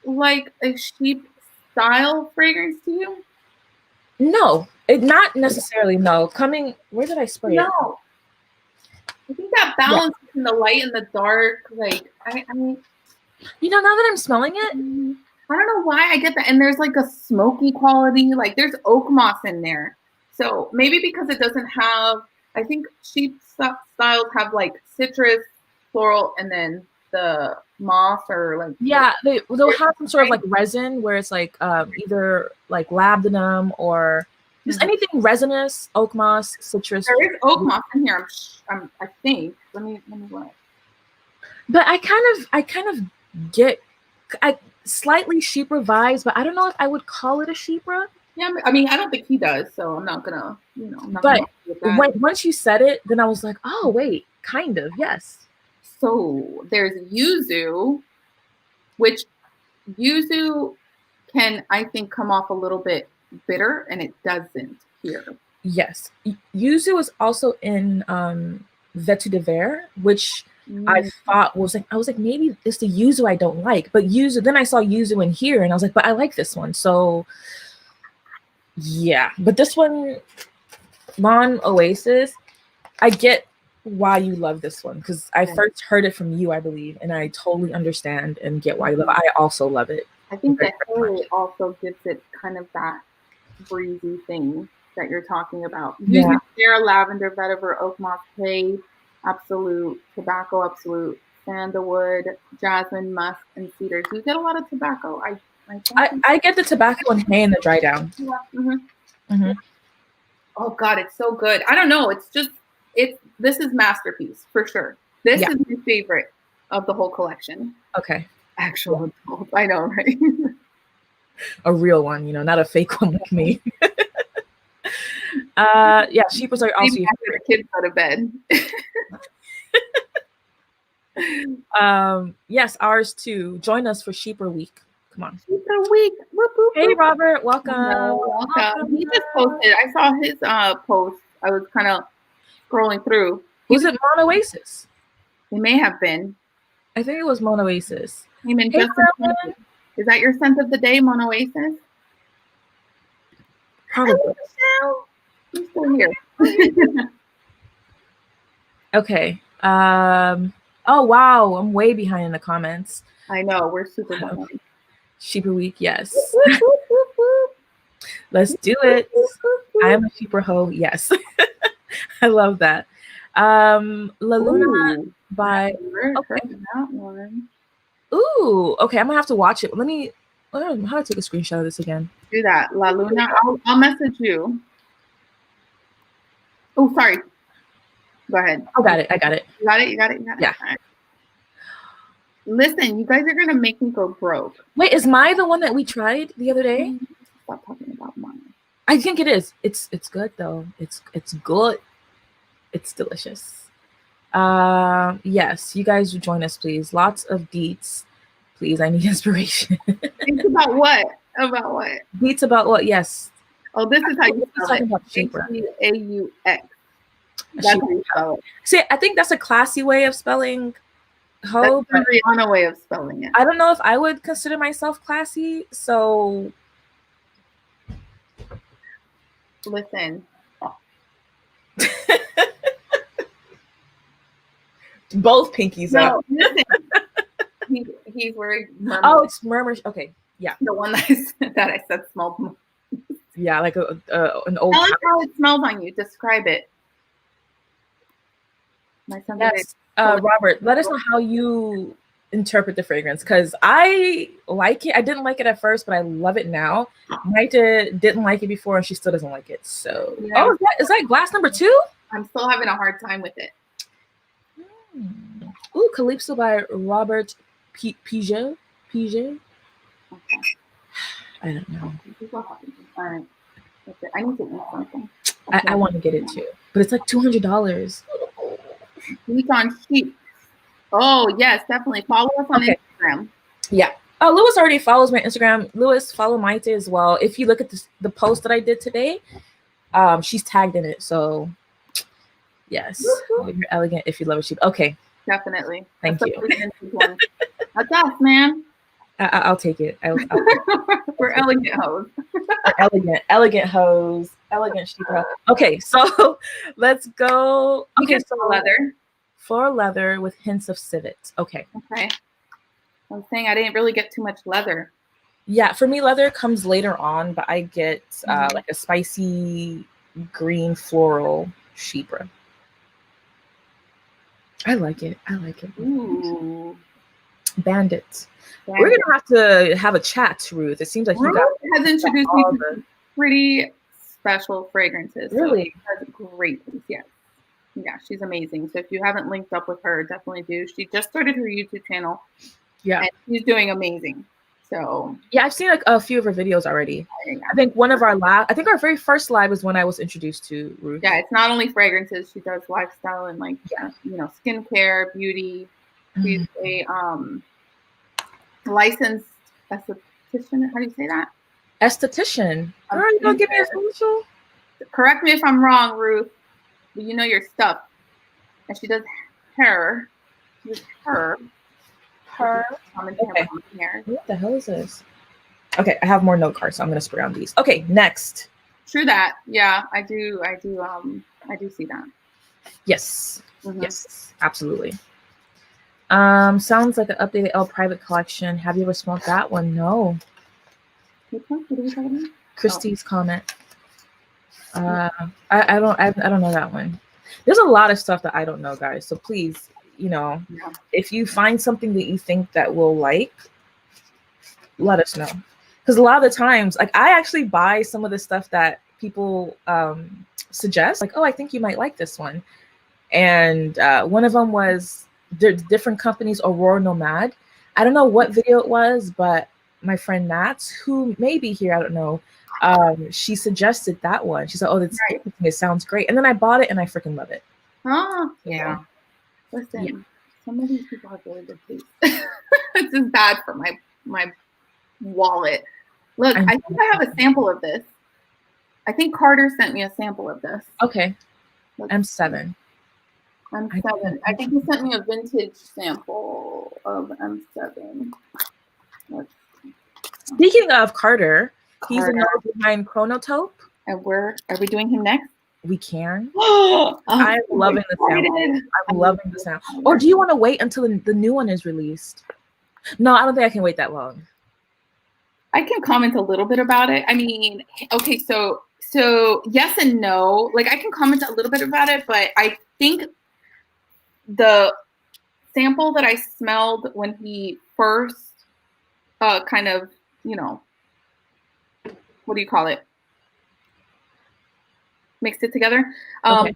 like a sheep style fragrance to you? No, not necessarily. No. Where did I spray it? No. I think that balance between the light and the dark, like I mean, you know, now that I'm smelling it, I don't know why I get that. And there's like a smoky quality, like there's oak moss in there. So maybe because it doesn't have, I think sheep styles have like citrus, floral, and then the moss or like they'll have some sort of like resin where it's like either like labdanum or just anything resinous, oak moss, citrus. There is oak moss in here. I think. Let me look. But I kind of get slightly Chypre vibes, but I don't know if I would call it a Chypre. Yeah, I mean, I don't think he does, so I'm not gonna, I'm not But gonna with that. once you said it, then I was like, oh wait, kind of, yes. So there's Yuzu, which Yuzu can, I think, come off a little bit bitter, and it doesn't here. Yes. Yuzu is also in Vêtu de Verre, which I thought was like, I was like, maybe it's the Yuzu I don't like. But Yuzu, then I saw Yuzu in here and I was like, but I like this one. So yeah. But this one, Mon Oasis, I get why you love this one because I first heard it from you, I believe, and I totally understand and get why you love it. I also love it. I think that Haley also gives it kind of that breezy thing that you're talking about. Yeah. Share lavender, vetiver, oak moss, hay, absolute, tobacco, absolute, sandalwood, jasmine, musk, and cedar. Do you get a lot of tobacco? I get the tobacco and hay and the dry down. Yeah. Oh God, it's so good. I don't know. This is masterpiece for sure. This is my favorite of the whole collection. Okay. Actual adult. I know, right? A real one, not a fake one like me. Yeah, Chypres are also your kids out of bed. Yes, ours too. Join us for Chypre Week. Come on. Chypre Week. Whoop, whoop, hey, whoop. Robert. Welcome. Welcome. He just posted. I saw his post. I was kind of scrolling through. Was it Mon Oasis? It may have been. I think it was Mon Oasis. Hey, is that your scent of the day, Mon Oasis? Probably. I'm still here. Okay. Oh wow, I'm way behind in the comments. I know, we're super behind. Chypre Week, yes. Let's do it. I am a Chypre hoe, yes. I love that. La Luna by that one. Ooh, okay, I'm gonna have to watch it. Let me how do I take a screenshot of this again? Do that. La Luna. I'll message you. Oh, sorry. Go ahead. I got it. You got it? Yeah. Right. Listen, you guys are going to make me go broke. Wait, is Mai the one that we tried the other day? Stop talking about mine. I think it is. It's good, though. It's good. It's delicious. Yes, you guys would join us, please. Lots of deets. Please, I need inspiration. It's about what? About what? Deets about what? Yes. Oh, this is how you spell it. About Chypre. H-A-U-X. That's how you spell it. See, I think that's a classy way of spelling hoe. That's the Rihanna way of spelling it. I don't know if I would consider myself classy, so listen. Both pinkies up. Listen. He's wearing murmur. Oh, it's murmur. Okay, yeah. The one that I said smelled. Yeah, like an old. Tell us how it smells on you. Describe it. My son. Yes, Robert. Let us know how you interpret the fragrance because I like it. I didn't like it at first, but I love it now. Maite didn't like it before, and she still doesn't like it. So, yeah. Oh, is that glass number 2? I'm still having a hard time with it. Ooh, Calypso by Robert Piget. Okay. I don't know. All right. I need to eat something. Okay. I want to get it too, but it's like $200. Week on sheep. Oh yes, definitely follow us on Instagram. Yeah. Oh, Lewis already follows my Instagram. Lewis, follow Maite as well. If you look at the post that I did today, she's tagged in it. So yes, you're elegant if you love a sheep. Okay. Definitely. Thank you. That's us, man. I'll take it. We're elegant hoes. elegant hoes. Elegant sheep. Okay, so let's go. Okay, so leather. Floral leather with hints of civet. Okay. Okay. I was saying I didn't really get too much leather. Yeah, for me, leather comes later on, but I get like a spicy green floral chypre. I like it. Ooh. Bandit. We're gonna have to have a chat, Ruth. It seems like Ruth has introduced me to pretty special fragrances. Really? So that's great. Yes. Yeah, she's amazing. So if you haven't linked up with her, definitely do. She just started her YouTube channel. Yeah. And she's doing amazing. So yeah, I've seen like a few of her videos already. I think our very first live was when I was introduced to Ruth. Yeah, it's not only fragrances. She does lifestyle and like skincare, beauty. She's a licensed esthetician. How do you say that? Esthetician. Girl, you gonna give me a social? Correct me if I'm wrong, Ruth. But you know your stuff. And she does hair. She does her. Okay. What the hell is this? Okay, I have more note cards, so I'm gonna spray on these. Okay, next. True that. Yeah, I do see that. Yes. Yes, absolutely. Sounds like an updated L private collection. Have you ever smelled that one? No. Which one? What are we talking about? Christy's comment. I don't know that one. There's a lot of stuff that I don't know, guys. So please, if you find something that you think that we'll like, let us know. Because a lot of the times, like I actually buy some of the stuff that people suggest, like, oh, I think you might like this one. And one of them was different companies, Aurora Nomad. I don't know what video it was, but my friend Nats, who may be here, I don't know, she suggested that one. She said, oh, that's right. It sounds great. And then I bought it and I freaking love it. Oh, yeah. Listen, some of these people have really good taste. This is bad for my wallet. Look, I think I have a sample of this. I think Carter sent me a sample of this. Okay. M7. M7. I think he sent me a vintage sample of M7. Speaking of Carter, he's another behind Chronotope. And are we doing him next? We can. I'm loving the sample. I'm loving the sample. Or do you want to wait until the new one is released? No, I don't think I can wait that long. I can comment a little bit about it. I mean, okay, so yes and no. Like I can comment a little bit about it, but I think the sample that I smelled when he first kind of, what do you call it? Mixed it together. Okay.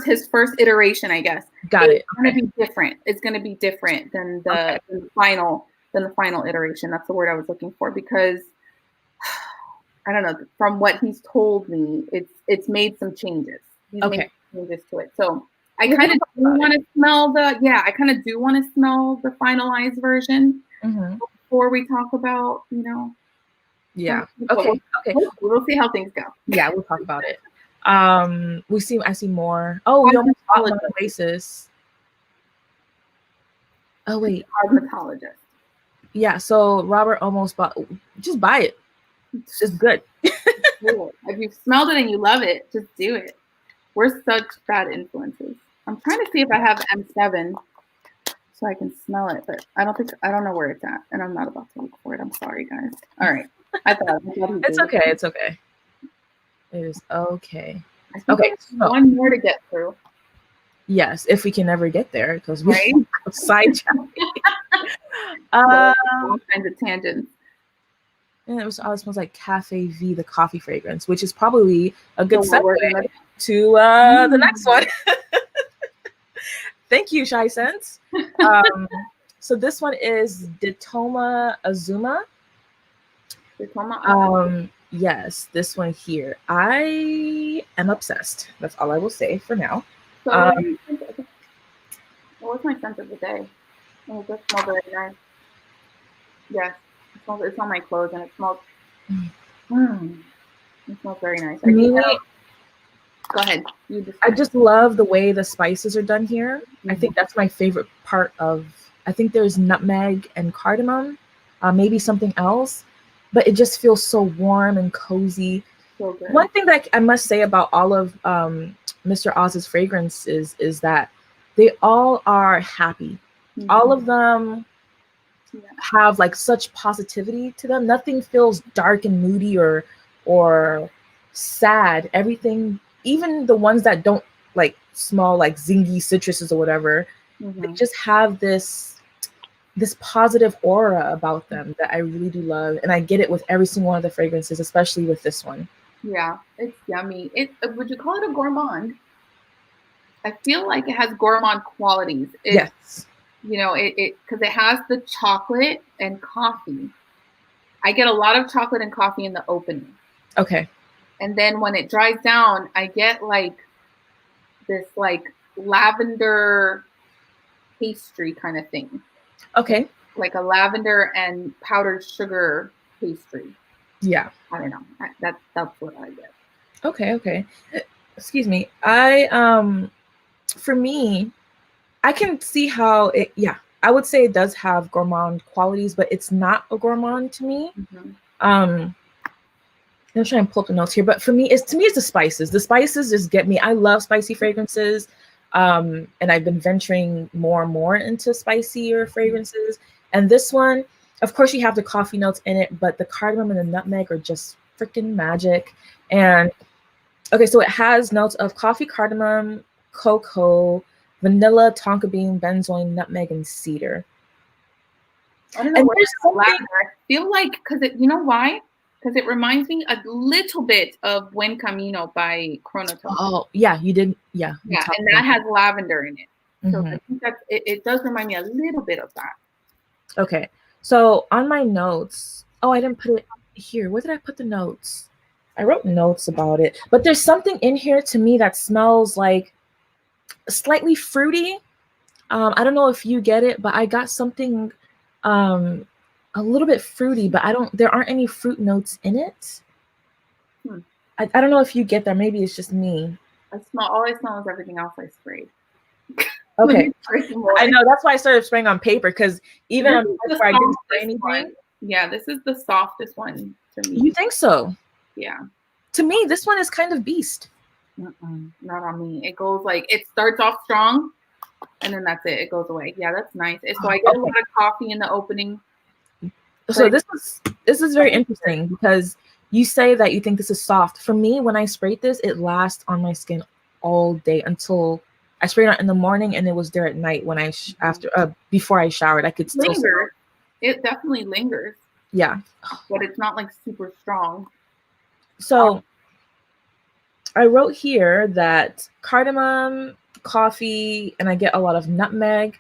His first iteration, I guess. Got it. It's gonna be different. It's gonna be different than the final iteration. That's the word I was looking for, because I don't know, from what he's told me, it's made some changes. He's made some changes to it. So I kind of do want to smell the finalized version before we talk about, Yeah. Okay. We'll see how things go. Yeah, we'll talk about it. I see more. Oh, we almost bought Mon Oasis. Oh wait. Aromologist. Yeah, so Robert almost bought. Just buy it. It's good. If you've smelled it and you love it, just do it. We're such bad influences. I'm trying to see if I have M7 so I can smell it, but I don't know where it's at, and I'm not about to look for it. I'm sorry, guys. All right. It's okay. It's okay. It is okay. Okay. One more to get through. Yes, if we can ever get there, because we sidetracked. All kinds of tangents. And it smells like Cafe V, the coffee fragrance, which is probably a good segue to the next one. Thank you, Shy Sense. So this one is Ditoma Azuma. Yes, this one here. I am obsessed. That's all I will say for now. So what's my scent of the day? Oh, it smells very nice. Yes, it's on my clothes, and it smells. It smells very nice. Go ahead. I just love the way the spices are done here. I think that's my favorite part of. I think there's nutmeg and cardamom, maybe something else, but it just feels so warm and cozy. So good. One thing that I must say about all of Mr. Oz's fragrances is that they all are happy. All of them have like such positivity to them. Nothing feels dark and moody or sad. Everything, even the ones that don't like smell like zingy citruses or whatever, they just have this positive aura about them that I really do love. And I get it with every single one of the fragrances, especially with this one. Yeah, it's yummy. Would you call it a gourmand? I feel like it has gourmand qualities. Yes. Because it has the chocolate and coffee, I get a lot of chocolate and coffee in the opening. Okay. And then when it dries down, I get like this like lavender pastry kind of thing. Okay. Like a lavender and powdered sugar pastry. Yeah. I don't know. That's what I get. Okay. Okay. Excuse me. For me, I can see how it, yeah, I would say it does have gourmand qualities, but it's not a gourmand to me. I'm trying to pull up the notes here, but for me, it's the spices. The spices just get me. I love spicy fragrances. And I've been venturing more and more into spicier fragrances. And this one, of course, you have the coffee notes in it, but the cardamom and the nutmeg are just freaking magic. And okay, so it has notes of coffee, cardamom, cocoa, vanilla, tonka bean, benzoin, nutmeg, and cedar. I don't know where it's lavender. I feel like you know why? Because it reminds me a little bit of Buen Camino by Chronoton. Oh, yeah, you did. Yeah. Yeah, and that has lavender in it. So I think it does remind me a little bit of that. Okay. So on my notes, oh, I didn't put it here. Where did I put the notes? I wrote notes about it, but there's something in here to me that smells like slightly fruity. I don't know if you get it, but I got something a little bit fruity, but there aren't any fruit notes in it. I don't know if you get that. Maybe it's just me. All I smell is everything else I sprayed. Okay. I know, that's why I started spraying on paper, because even on paper I didn't spray anything. One. Yeah, this is the softest one to me. You think so? Yeah. To me, this one is kind of beast. Not on me. It goes like, it starts off strong, and then that's it. It goes away. Yeah, that's nice. So I get a lot of coffee in the opening. So this is very interesting, because you say that you think this is soft. For me, when I sprayed this, it lasts on my skin all day until I sprayed it in the morning, and it was there at night when before I showered. I could still linger. It definitely lingers. Yeah, but it's not like super strong. So I wrote here that cardamom, coffee, and I get a lot of nutmeg.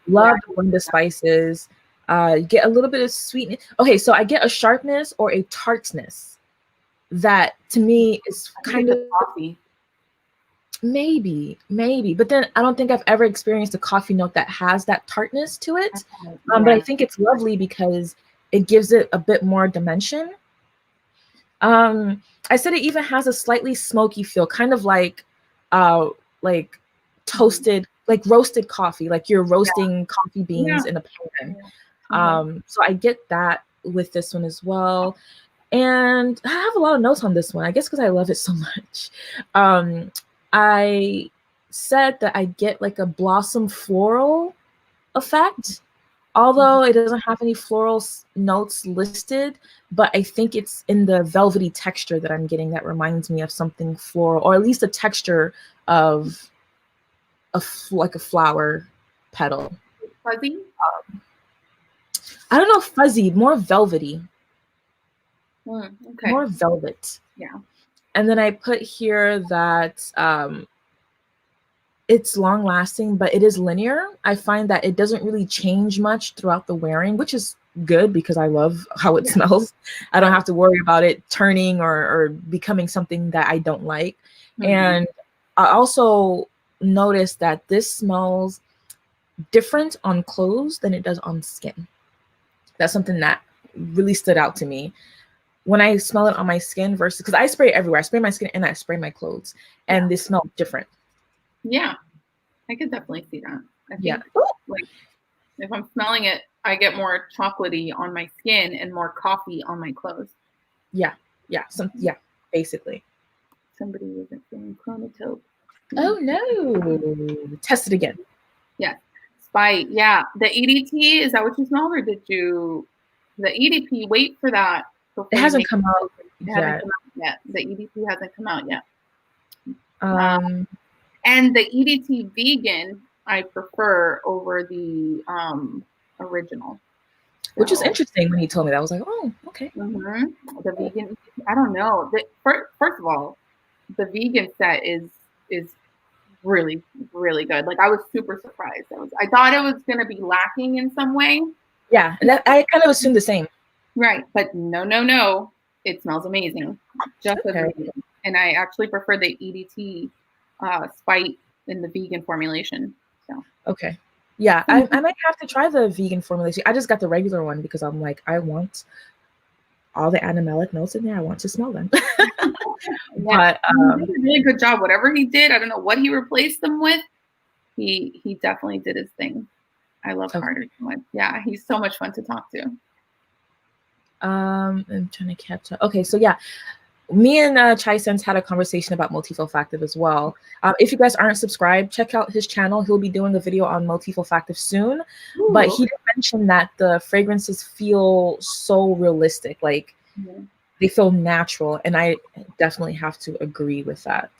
Love the spices. Get a little bit of sweetness. Okay, so I get a sharpness or a tartness that to me is kind of coffee. Maybe, but then I don't think I've ever experienced a coffee note that has that tartness to it. But I think it's lovely because it gives it a bit more dimension. I said it even has a slightly smoky feel, kind of like toasted, like roasted coffee, like you're roasting coffee beans in a pan. So I get that with this one as well. And I have a lot of notes on this one, I guess because I love it so much. I said that I get like a blossom floral effect, although it doesn't have any floral notes listed, but I think it's in the velvety texture that I'm getting that reminds me of something floral, or at least a texture of like a flower petal. Fuzzy? I don't know, fuzzy, more velvety. Okay. More velvet. Yeah. And then I put here that it's long lasting, but it is linear. I find that it doesn't really change much throughout the wearing, which is good because I love how it smells. I don't have to worry about it turning or becoming something that I don't like. And I also noticed that this smells different on clothes than it does on skin. That's something that really stood out to me. When I smell it on my skin versus, because I spray everywhere. I spray my skin and I spray my clothes, and they smell different. Yeah, I could definitely see that. I think like if I'm smelling it, I get more chocolatey on my skin and more coffee on my clothes. Yeah, basically. Somebody wasn't feeling chronotope. Oh no! Test it again. Yeah, Spite. Yeah, the EDT, is that what you smelled, or did you? The EDP, wait for that. It hasn't come out yet. The EDT hasn't come out yet. And the EDT vegan, I prefer over the original. Which is interesting when he told me that. I was like, oh, okay. The vegan, I don't know. First of all, the vegan set is really, really good. Like I was super surprised. I thought it was going to be lacking in some way. Yeah, and I kind of assumed the same. Right. But no. It smells amazing. Just as Okay. amazing. And I actually prefer the EDT spite in the vegan formulation. So Okay. Yeah, I might have to try the vegan formulation. I just got the regular one because I'm like, I want all the animalic notes in there. I want to smell them. yeah, But he did a really good job. Whatever he did, I don't know what he replaced them with. He definitely did his thing. I love okay. Carter so much. Yeah, he's so much fun to talk to. I'm trying to catch up. Okay, so yeah, me and Chai Sense had a conversation about Motif Olfactif as well. If you guys aren't subscribed, check out his channel. He'll be doing a video on Motif Olfactif soon. Ooh, But he did mention that the fragrances feel so realistic, like they feel natural, and I definitely have to agree with that.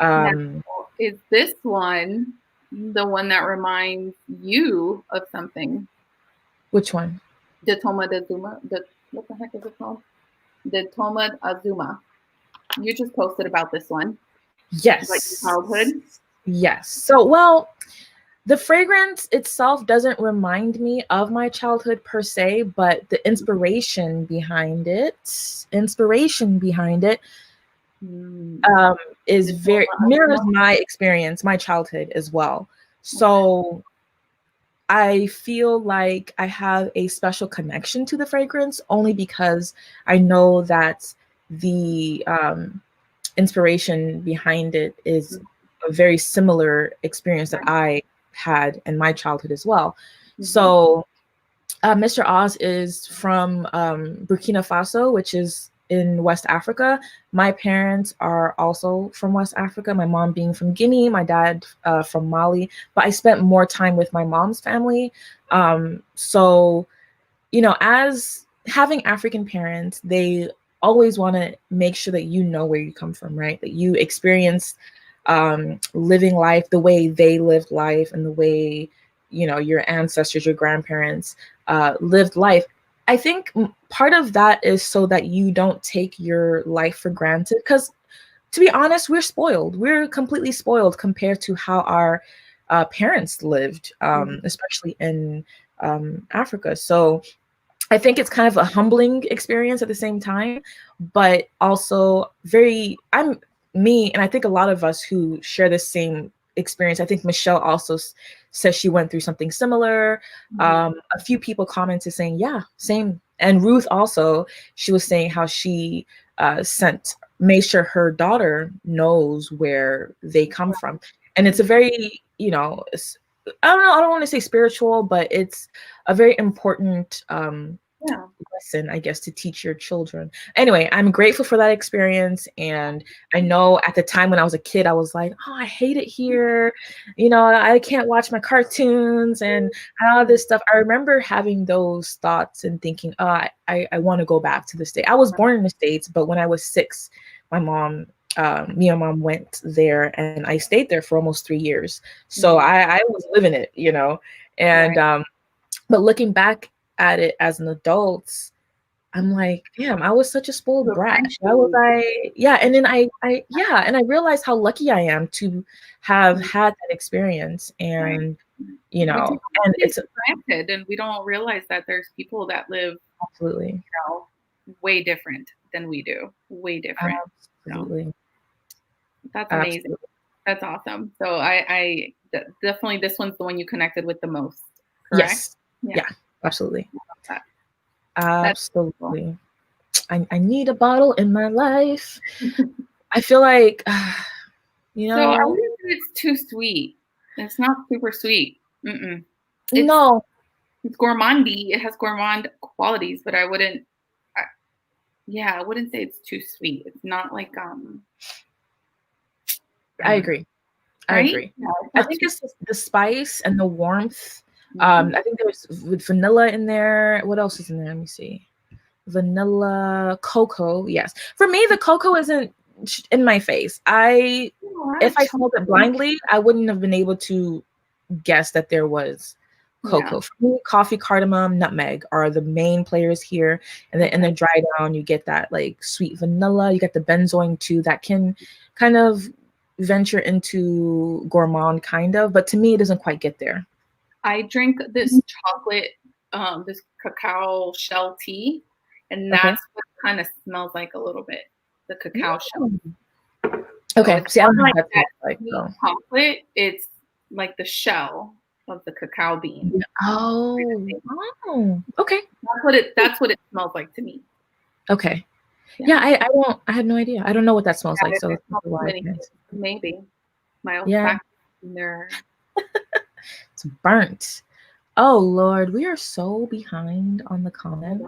now, is this one the one that reminds you of something? Which one? The Toma de Zuma. What the heck is it called? The Toma Azuma. You just posted about this one. Yes. Like your childhood. Yes. So, well, the fragrance itself doesn't remind me of my childhood per se, but the inspiration behind it, is very mirrors my experience, my childhood as well. So I feel like I have a special connection to the fragrance only because I know that the inspiration behind it is a very similar experience that I had in my childhood as well. So Mr. Oz is from Burkina Faso, which is in West Africa. My parents are also from West Africa, my mom being from Guinea, my dad from Mali, but I spent more time with my mom's family. So, you know, as having African parents, they always want to make sure that you know where you come from, right? That you experience living life the way they lived life and the way, you know, your ancestors, your grandparents lived life. I think part of that is so that you don't take your life for granted. Because to be honest, we're spoiled. We're completely spoiled compared to how our parents lived, especially in Africa. So I think it's kind of a humbling experience at the same time, but also I'm me, and I think a lot of us who share the same experience. I think Michelle also says she went through something similar. A few people commented saying, yeah, same. And Ruth also, she was saying how she made sure her daughter knows where they come from. And it's a very, you know, I don't know, I don't want to say spiritual, but it's a very important lesson, I guess, to teach your children. Anyway, I'm grateful for that experience. And I know at the time when I was a kid, I was like, oh, I hate it here. You know, I can't watch my cartoons and all this stuff. I remember having those thoughts and thinking, oh, I want to go back to the States. I was born in the States, but when I was 6, my mom me and mom went there and I stayed there for almost 3 years. So I was living it, you know, and but looking back at it as an adult, I'm like, damn, I was such a spoiled brat. Why was I? Yeah. And then and I realized how lucky I am to have had that experience. And, you know, and it's granted, and we don't realize that there's people that live absolutely, you know, way different than we do. Way different. Absolutely. So, that's amazing. Absolutely. That's awesome. So I definitely, this one's the one you connected with the most, correct? Yes. Yeah, absolutely. Absolutely. Cool. I need a bottle in my life. I feel like, you know. So I wouldn't say it's too sweet. It's not super sweet. No. It's gourmandy. It has gourmand qualities, but I wouldn't say it's too sweet. It's not like I agree. Right? I agree. Yeah, I think it's the spice and the warmth. I think there's vanilla in there. What else is in there? Let me see. Vanilla, cocoa. Yes. For me, the cocoa isn't in my face. If I smelled it blindly, I wouldn't have been able to guess that there was cocoa. Yeah. For me, coffee, cardamom, nutmeg are the main players here. And then in the dry down, you get that like sweet vanilla. You get the benzoin too that can kind of venture into gourmand kind of, but to me, it doesn't quite get there. I drink this chocolate, this cacao shell tea. And that's what kind of smells like a little bit, the cacao shell. Okay. So See, I don't know like what that like so. chocolate. It's like the shell of the cacao bean. Oh, okay. That's what it smells like to me. Okay. Yeah, I had no idea. I don't know what that smells like. So maybe my olfactory nerve. It's burnt. Oh Lord, we are so behind on the comments.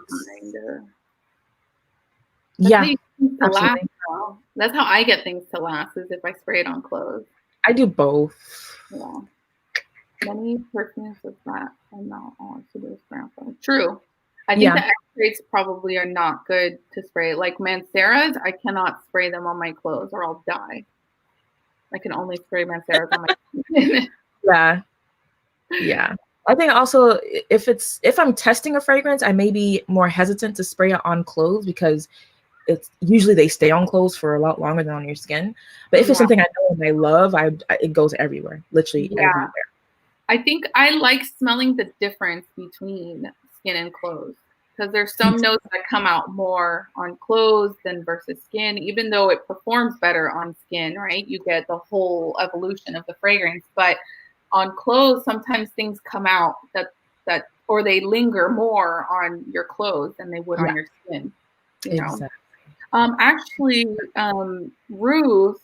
That's absolutely. That's how I get things to last, is if I spray it on clothes. I do both. Yeah. Many perfumes with that and not all to do with True. I think the extraits probably are not good to spray. Like Mancera's, I cannot spray them on my clothes or I'll die. I can only spray Mancera's on my skin. Yeah. I think also if I'm testing a fragrance, I may be more hesitant to spray it on clothes because it's usually they stay on clothes for a lot longer than on your skin. But if it's something I know and I love, it goes everywhere, literally everywhere. I think I like smelling the difference between skin and clothes, because there's some notes that come out more on clothes than versus skin, even though it performs better on skin, right? You get the whole evolution of the fragrance, but on clothes, sometimes things come out that or they linger more on your clothes than they would on your skin. You know? Actually, Ruth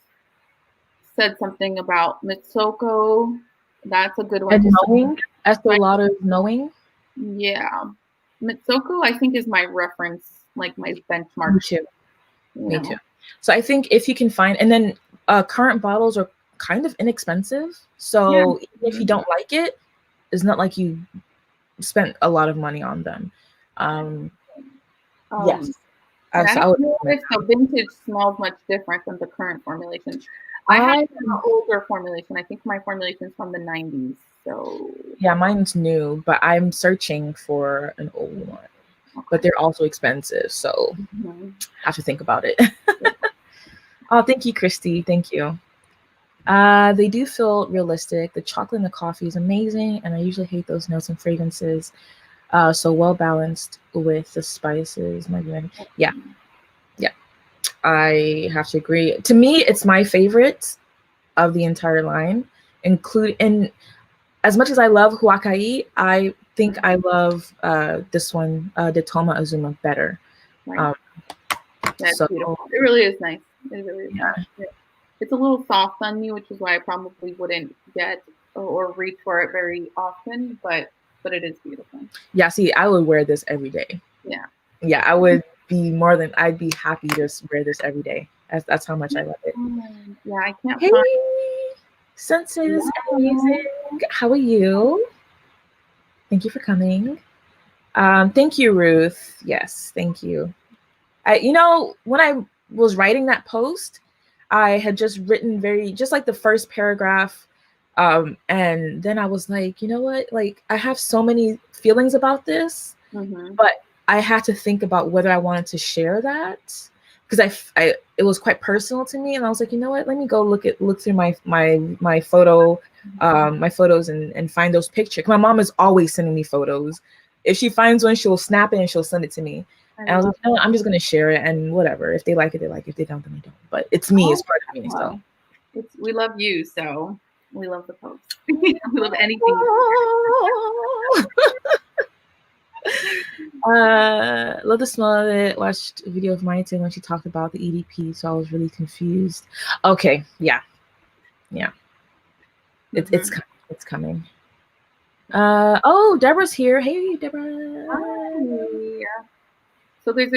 said something about Mitsoko. That's a good one. And knowing, Estolada's knowing. Yeah, Mitsoko, I think, is my reference, like my benchmark. Me too. Me too. So I think if you can find, and then current bottles are kind of inexpensive. So even if you don't like it, it's not like you spent a lot of money on them. Yes. I don't know if the vintage smells much different than the current formulation. I have an older formulation. I think my formulation is from the 90s. So yeah, mine's new, but I'm searching for an old one. But they're also expensive, so have to think about it. Oh, thank you, Christy. Thank you. They do feel realistic. The chocolate and the coffee is amazing, and I usually hate those notes and fragrances. So well balanced with the spices. Yeah. I have to agree. To me, it's my favorite of the entire line. And as much as I love Huakai, I think I love this one, the Toma Azuma, better. That's beautiful. It really is nice. It really is nice. It's a little soft on me, which is why I probably wouldn't get or reach for it very often, but it is beautiful. Yeah, see, I would wear this every day. Yeah, I would I'd be happy to wear this every day. That's how much I love it. Yeah, I can't find Senses amazing. How are you? Thank you for coming. Thank you, Ruth. Yes, thank you. When I was writing that post, I had just written just like the first paragraph. And then I was like, you know what? Like, I have so many feelings about this, but I had to think about whether I wanted to share that, because it was quite personal to me, and I was like, you know what? Let me go look through my photos and find those pictures. My mom is always sending me photos. If she finds one, she'll snap it and she'll send it to me. And I was like, you know what? I'm just gonna share it, and whatever. If they like it, they like it. If they don't, then they don't. But it's me. It's part of me. So we love you. So we love the post. We love anything. Love the smell of it. Watched a video of Maite when she talked about the EDP, so I was really confused. Okay, yeah. It's coming. Oh, Deborah's here. Hey, Deborah. Hi. So if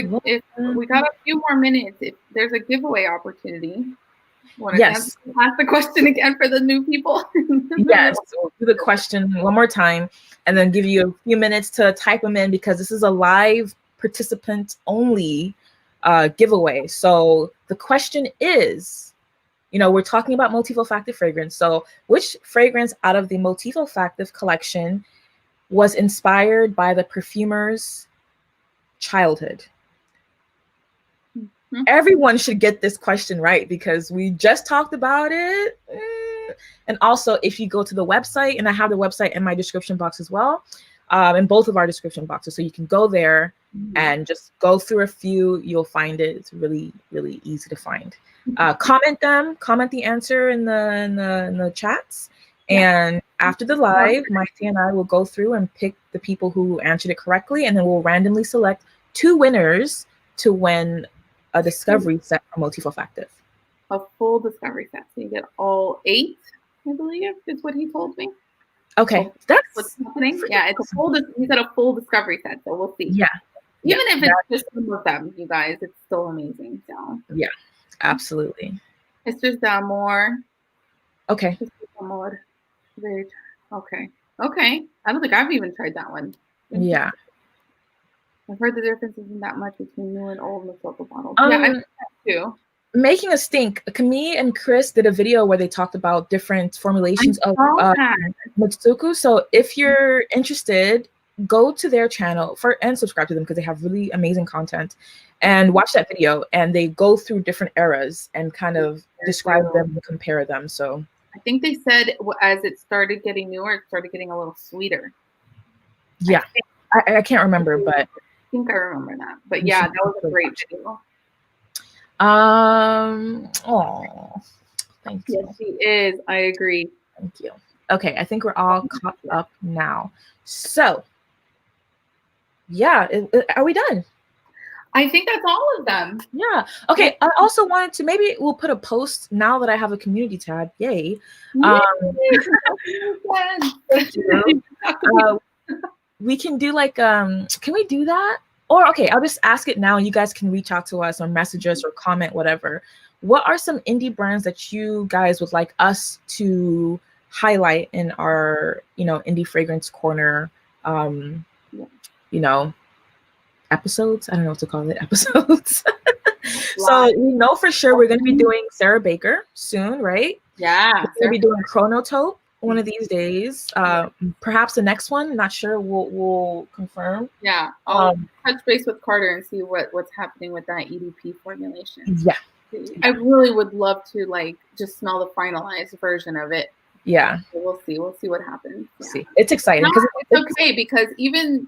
we got a few more minutes, if there's a giveaway opportunity. Yes. Ask the question again for the new people. Yes, we'll do the question one more time and then give you a few minutes to type them in, because this is a live participant only giveaway. So the question is, we're talking about Motif Olfactif fragrance. So which fragrance out of the Motif Olfactif collection was inspired by the perfumer's childhood? Everyone should get this question right, because we just talked about it. And also, if you go to the website, and I have the website in my description box as well, in both of our description boxes, so you can go there and just go through a few. You'll find it. It's really, really easy to find. Comment the answer in the chats. And after the live, Maite and I will go through and pick the people who answered it correctly, and then we'll randomly select 2 winners to win a discovery set from Motif Olfactif. A full discovery set. So you get all 8, I believe, is what he told me. Okay, so that's what's happening. Yeah, it's a full. He said a full discovery set, so we'll see. Yeah, even if it's just some of them, you guys, it's still amazing. So yeah, absolutely. It's just more. Okay. More. Okay. Okay. I don't think I've even tried that one. Yeah. I've heard the difference isn't that much between new and old Mitsoko bottles. Yeah, I've heard that too. Making a stink. Camille and Chris did a video where they talked about different formulations of Mitsoko. So if you're interested, go to their channel and subscribe to them because they have really amazing content, and watch that video. And they go through different eras and kind of describe them and compare them. So I think they said as it started getting newer, it started getting a little sweeter. Yeah, I can't remember, but I think I remember that. But yeah, that was a great video. Oh, thank you. Yes, she is. I agree. Thank you. Okay, I think we're all caught up now. So, yeah, are we done? I think that's all of them. Yeah. Okay. I also wanted to, maybe we'll put a post now that I have a community tab. Yay. Thank you. We can do like, can we do that? Or, okay, I'll just ask it now. You guys can reach out to us or message us or comment, whatever. What are some indie brands that you guys would like us to highlight in our, indie fragrance corner, episodes? I don't know what to call it, episodes. So we know for sure we're going to be doing Sarah Baker soon, right? Yeah. We're going to be doing Chronotope one of these days. Perhaps the next one, not sure. We'll confirm. Yeah, I'll touch base with Carter and see what's happening with that EDP formulation. Yeah, I really would love to just smell the finalized version of it. Yeah, so we'll see what happens. Yeah. See, it's exciting because it's okay because even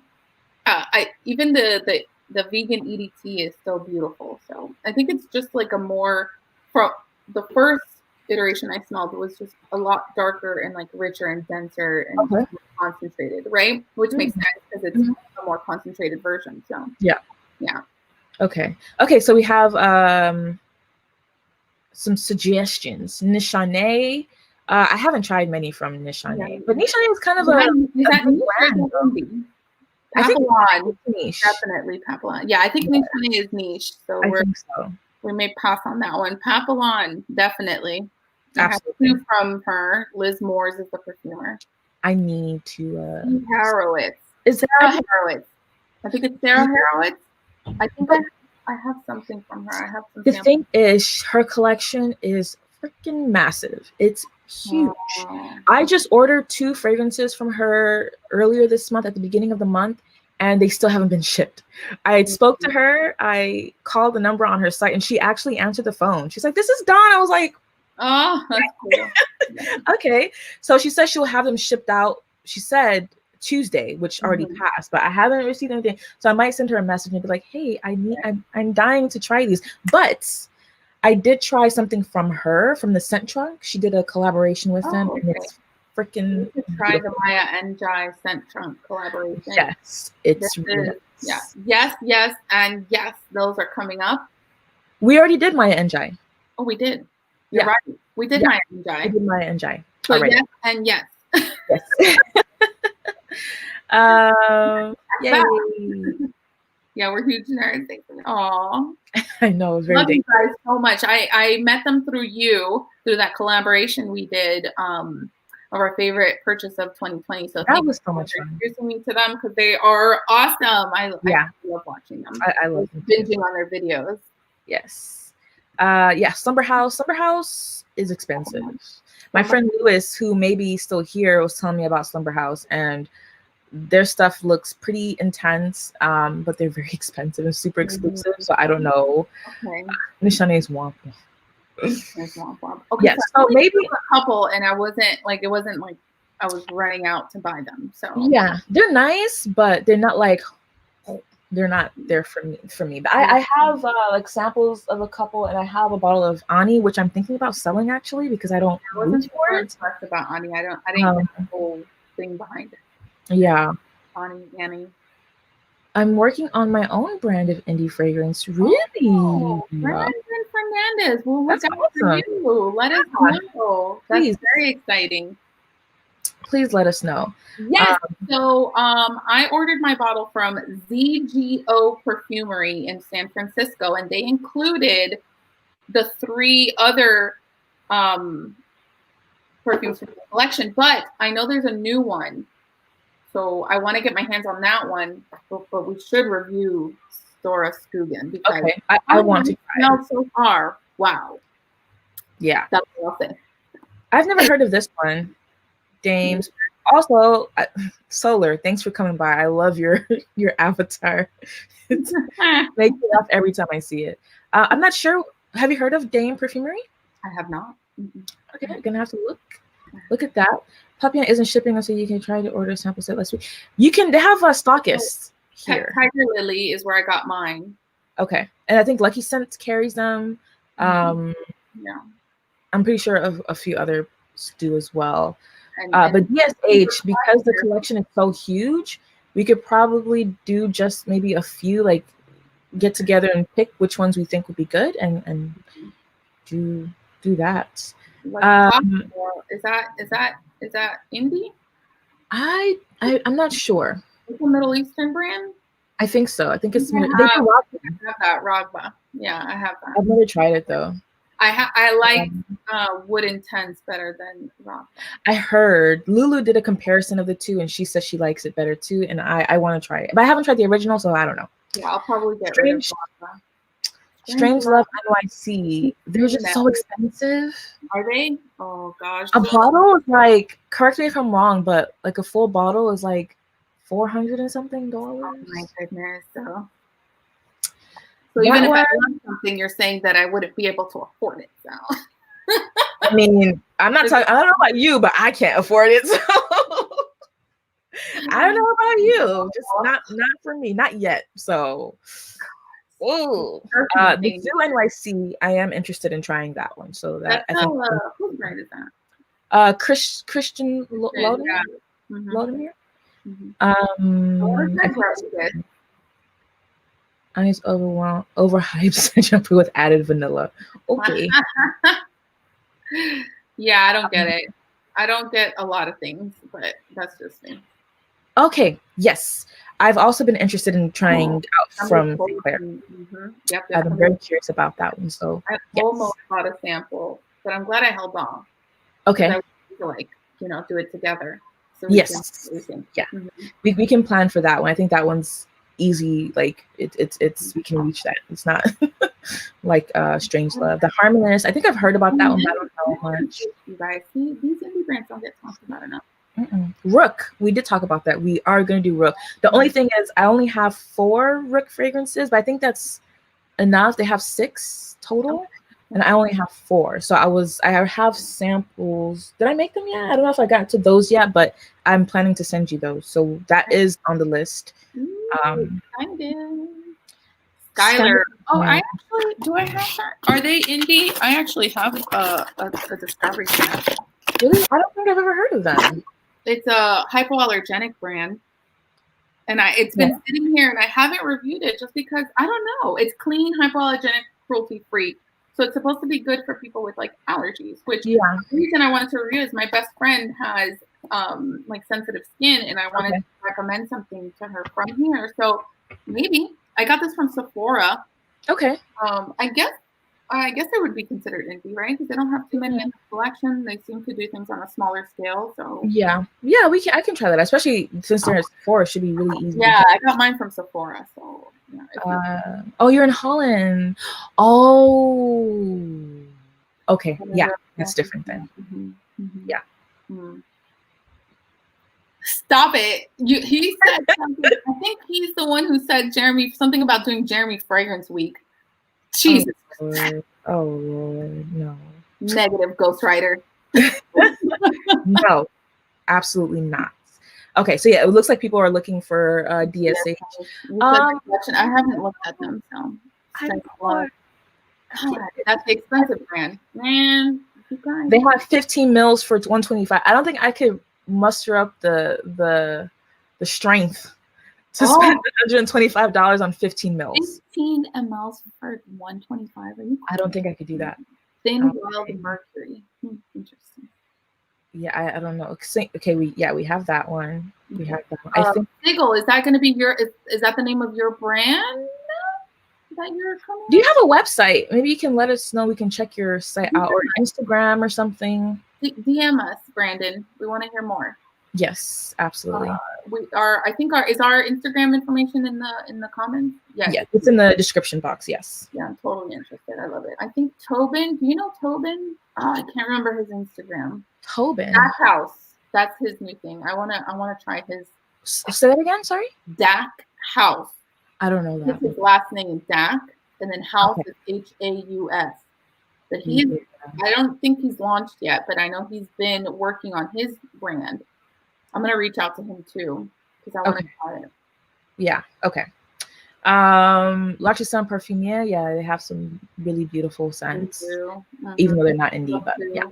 the vegan EDT is still beautiful. So I think it's just like a more from the first iteration I smelled was just a lot darker and richer and denser and more concentrated, right? Which makes sense because it's a more concentrated version. So yeah. Okay. So we have some suggestions. Nishane. I haven't tried many from Nishane, but Nishane is kind of a brand. I think niche. Definitely Papillon. Yeah, I think Nishane is niche. So we may pass on that one. Papillon, definitely. Absolutely. I have 2 from her. Liz Moores is the perfumer. I need to. Harrowitz. Is Sarah Harrowitz? I think it's Sarah Harrowitz. I think I have something from her. I have some. The thing is, her collection is freaking massive. It's huge. I just ordered 2 fragrances from her earlier this month at the beginning of the month, and they still haven't been shipped. I spoke to her. I called the number on her site, and she actually answered the phone. She's like, "This is done." I was like, "Oh, that's cool." Okay. So she said she'll have them shipped out. She said Tuesday, which already passed, but I haven't received anything. So I might send her a message and be like, "Hey, I'm dying to try these." But I did try something from her, from the Scent Trunk. She did a collaboration with them, and it's freaking. Try the Maya and Njie Scent Trunk collaboration. Yes, it's really nice. Yes, and yes, those are coming up. We already did Maya and Njie. Oh, we did. You're right. We did Maya and Njie. We did Maya and Njie. So yes and yes. Yes. Yay. Yeah, we're huge nerds. Aww. I know. Very love you guys so much. I met them through that collaboration we did of our favorite purchase of 2020. So that was so much fun. Introducing me to them because they are awesome. I love watching them. I love them binging on their videos. Yes. Slumber House. Slumber House is expensive. My friend Lewis, who may be still here, was telling me about Slumber House, and their stuff looks pretty intense, but they're very expensive and super exclusive. So I don't know. Okay. Nishane is womp. Okay. Yes. So maybe a couple, and it wasn't like I was running out to buy them. So yeah, they're nice, but they're not like they're not there for me. But I have like samples of a couple, and I have a bottle of Ani, which I'm thinking about selling actually because I don't wasn't reach for it. impressed about Ani. I didn't get the whole thing behind it. Yeah. Annie. I'm working on my own brand of indie fragrance. Really? Brandon Fernandez. Well, look That's out for you. Let us know. Please. That's very exciting. Please let us know. Yes. So I ordered my bottle from ZGO Perfumery in San Francisco, and they included the 3 other perfumes from the collection. But I know there's a new one. So I want to get my hands on that one, but we should review Stora Skogen because I want to try it so far. Wow. Yeah. That's what I'll say. I've never heard of this one. Dames. Also, Solar, thanks for coming by. I love your avatar. It makes me laugh every time I see it. I'm not sure. Have you heard of Dame Perfumery? I have not. Okay, you're gonna have to look at that. Papillon isn't shipping them, so you can try to order a sample set last week. You can. They have stockists here. Tiger Lily is where I got mine. Okay, and I think Lucky Scent carries them. Yeah, I'm pretty sure of a few others do as well. But DSH, because the collection is so huge, we could probably do just maybe a few, like get together and pick which ones we think would be good, and do that. Is that indie? I'm not sure. It's a Middle Eastern brand. I think so. I think it's. I have that Ragba. Yeah, I have that. I've never tried it though. I like Wood Intense better than Ragba. I heard Lulu did a comparison of the two, and she says she likes it better too. And I want to try it, but I haven't tried the original, so I don't know. Yeah, I'll probably get rid of Ragba. Strange Love NYC. They're just so expensive. Are they? Oh gosh. A bottle is like, correct me if I'm wrong, but like a full bottle is like $400 and something. Oh my goodness. So even if I love something, you're saying that I wouldn't be able to afford it. So I mean, I'm not talking. I don't know about you, but I can't afford it. So I don't know about you. Just not for me, not yet. So. Oh, the Zoo NYC. I am interested in trying that one. So that I think. Whose brand is that? Christian Lodemir. Lodemir. I was overhyped shampoo with added vanilla. Okay. Yeah, I don't get it. I don't get a lot of things, but that's just me. Okay. Yes. I've also been interested in trying out from Sinclair. Yep, I've been very curious about that one. So I almost bought a sample, but I'm glad I held off. Okay. I wanted to do it together. So yes. Yeah. We can plan for that one. I think that one's easy. Like it's we can reach that. It's not like Strange Love. The Harmonist. I think I've heard about that one, but I don't know much. You guys see, these indie brands don't get talked about enough. Rook, we did talk about that. We are going to do Rook. The only thing is I only have 4 Rook fragrances, but I think that's enough. They have 6 total, and I only have 4. So I have samples. Did I make them yet? I don't know if I got to those yet, but I'm planning to send you those. So that is on the list. Skylar. Oh, I actually do. I have that. Are they indie? I actually have a discovery set. Really? I don't think I've ever heard of them. It's a hypoallergenic brand, and it's been sitting here, and I haven't reviewed it just because I don't know. It's clean, hypoallergenic, cruelty-free, so it's supposed to be good for people with like allergies. Which the reason I wanted to review is my best friend has like sensitive skin, and I wanted to recommend something to her from here. So maybe I got this from Sephora. Okay. I guess they would be considered indie, right? Because they don't have too many in the collection. They seem to do things on a smaller scale. So yeah, I can try that, especially since they're at Sephora. It should be really easy. Yeah, I got mine from Sephora. So you're in Holland. Oh, okay. Yeah, that's different then. Yeah. Stop it! He said something. I think he's the one who said something about doing Jeremy Fragrance Week. Jesus. Oh Lord, no. Negative ghostwriter. No, absolutely not. Okay, so yeah, it looks like people are looking for DSH. I haven't looked at them, so God, that's the expensive brand, man. You guys. They have 15 mils for 125. I don't think I could muster up the strength to spend $125 on 15 mils. 15 mls for 125. I don't think I could do that. Thin Wild Mercury. Interesting. Yeah, I don't know. Okay, we have that one. We have that one. I think Sigil, is that going to be your? Is that the name of your brand that you're coming? Do you have a website? Maybe you can let us know. We can check your site out, or Instagram or something. DM us, Brandon. We want to hear more. Yes, absolutely. Is our Instagram information in the comments? Yes. Yeah, it's in the description box. Yes. Yeah, I'm totally interested. I love it. I think Tobin. Do you know Tobin? Oh, I can't remember his Instagram. Tobin. Dak House. That's his new thing. I wanna try his. Say that again. Sorry. Dak House. I don't know that. His last name is Dak, and then House is Haus. But I don't think he's launched yet, but I know he's been working on his brand. I'm gonna reach out to him too because I want to try it. Yeah. Okay. L'Artisan Parfumier. Yeah, they have some really beautiful scents, even though they're not indie. But yeah.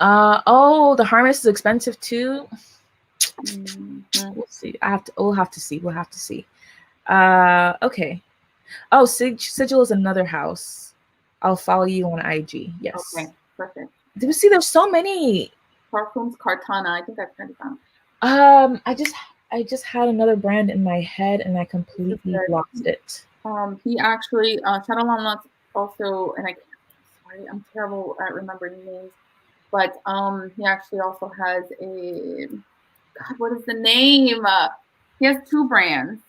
The harness is expensive too. We'll see. We'll have to see. Okay. Oh, Sigil is another house. I'll follow you on IG. Yes. Okay. Perfect. Did we see? There's so many. Parfums Cartana. I think I've heard of them. I just had another brand in my head and I completely lost it. He actually Shadow Lance also, and I'm terrible at remembering names, but he actually also has what is the name? He has two brands.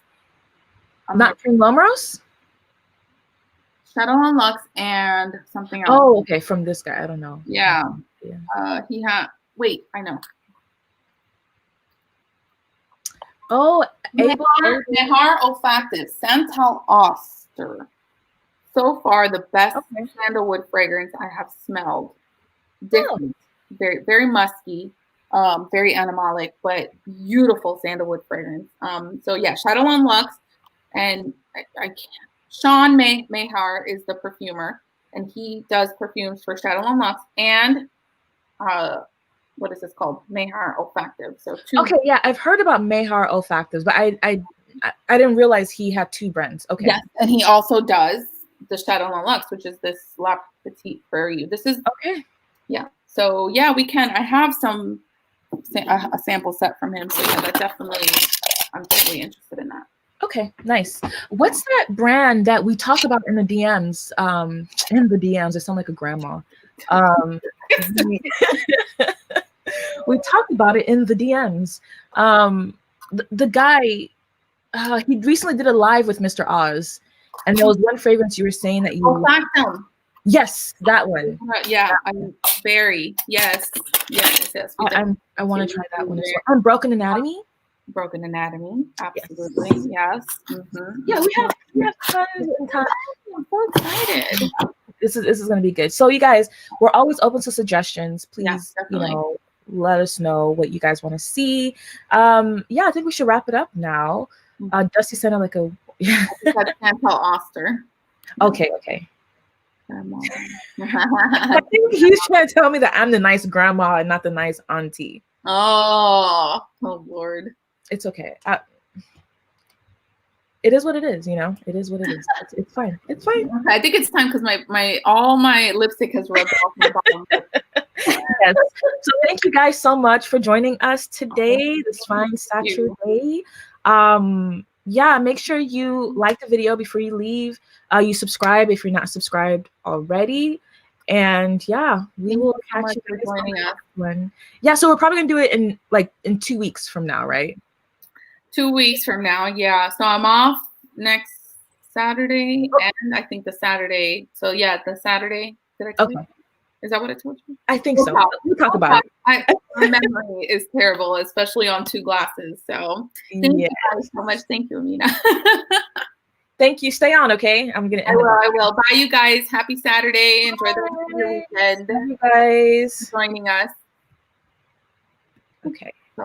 Not from Lomros? Shadow on Lux and something else. Oh, okay. From this guy. I don't know. Yeah. He had. Wait, I know. Oh, Mehar Olfactif, Santal Oster. So far, the best sandalwood fragrance I have smelled. Different, very, very musky, very animalic, but beautiful sandalwood fragrance. So yeah, Shadow on Lux, and I can't. Sean Mehar is the perfumer, and he does perfumes for Shadow on Lux and what is this called? Mehar Olfactif. So Okay, yeah, I've heard about Mehar Olfactives, but I didn't realize he had two brands. Okay. Yes, and he also does the Shadow on Lux, which is this La Petite for you. This is yeah. So yeah, we can. I have a sample set from him. So yeah, that definitely. I'm totally interested in that. Okay, nice. What's that brand that we talk about in the DMs? In the DMs, I sound like a grandma. We talked about it in the DMs. The guy, he recently did a live with Mr. Oz, and there was one fragrance you were saying that you. Olfactum. Yes, that one. Yeah, I'm very yes. I want to try that one as well. Broken Anatomy. Broken Anatomy, absolutely, yes. Yeah, we have tons and tons. I'm so excited. This is going to be good. So you guys, we're always open to suggestions. Please, let us know what you guys want to see. I think we should wrap it up now. Dusty sounded like a Chantal Oster. Okay. I think he's trying to tell me that I'm the nice grandma and not the nice auntie. Oh Lord. It's okay. It is what it is, It is what it is. It's fine. It's fine. Okay, I think it's time because all my lipstick has rubbed off my bottom. Yes. So thank you guys so much for joining us today, this fine Saturday. Make sure you like the video before you leave. You subscribe if you're not subscribed already. And we will catch you guys on the next one. Yeah, so we're probably gonna do it in 2 weeks from now, right? 2 weeks from now, yeah. So I'm off next Saturday, and I think the Saturday. So yeah, the Saturday. Did I tell you? Is that what I told you? I think so. We'll talk about it. My memory is terrible, especially on 2 glasses. So thank you guys so much. Thank you, Amina. Thank you. Stay on, okay? I'm gonna. I will. Bye, you guys. Happy Saturday. Enjoy the rest of your weekend. Bye, you guys. Joining us. Okay.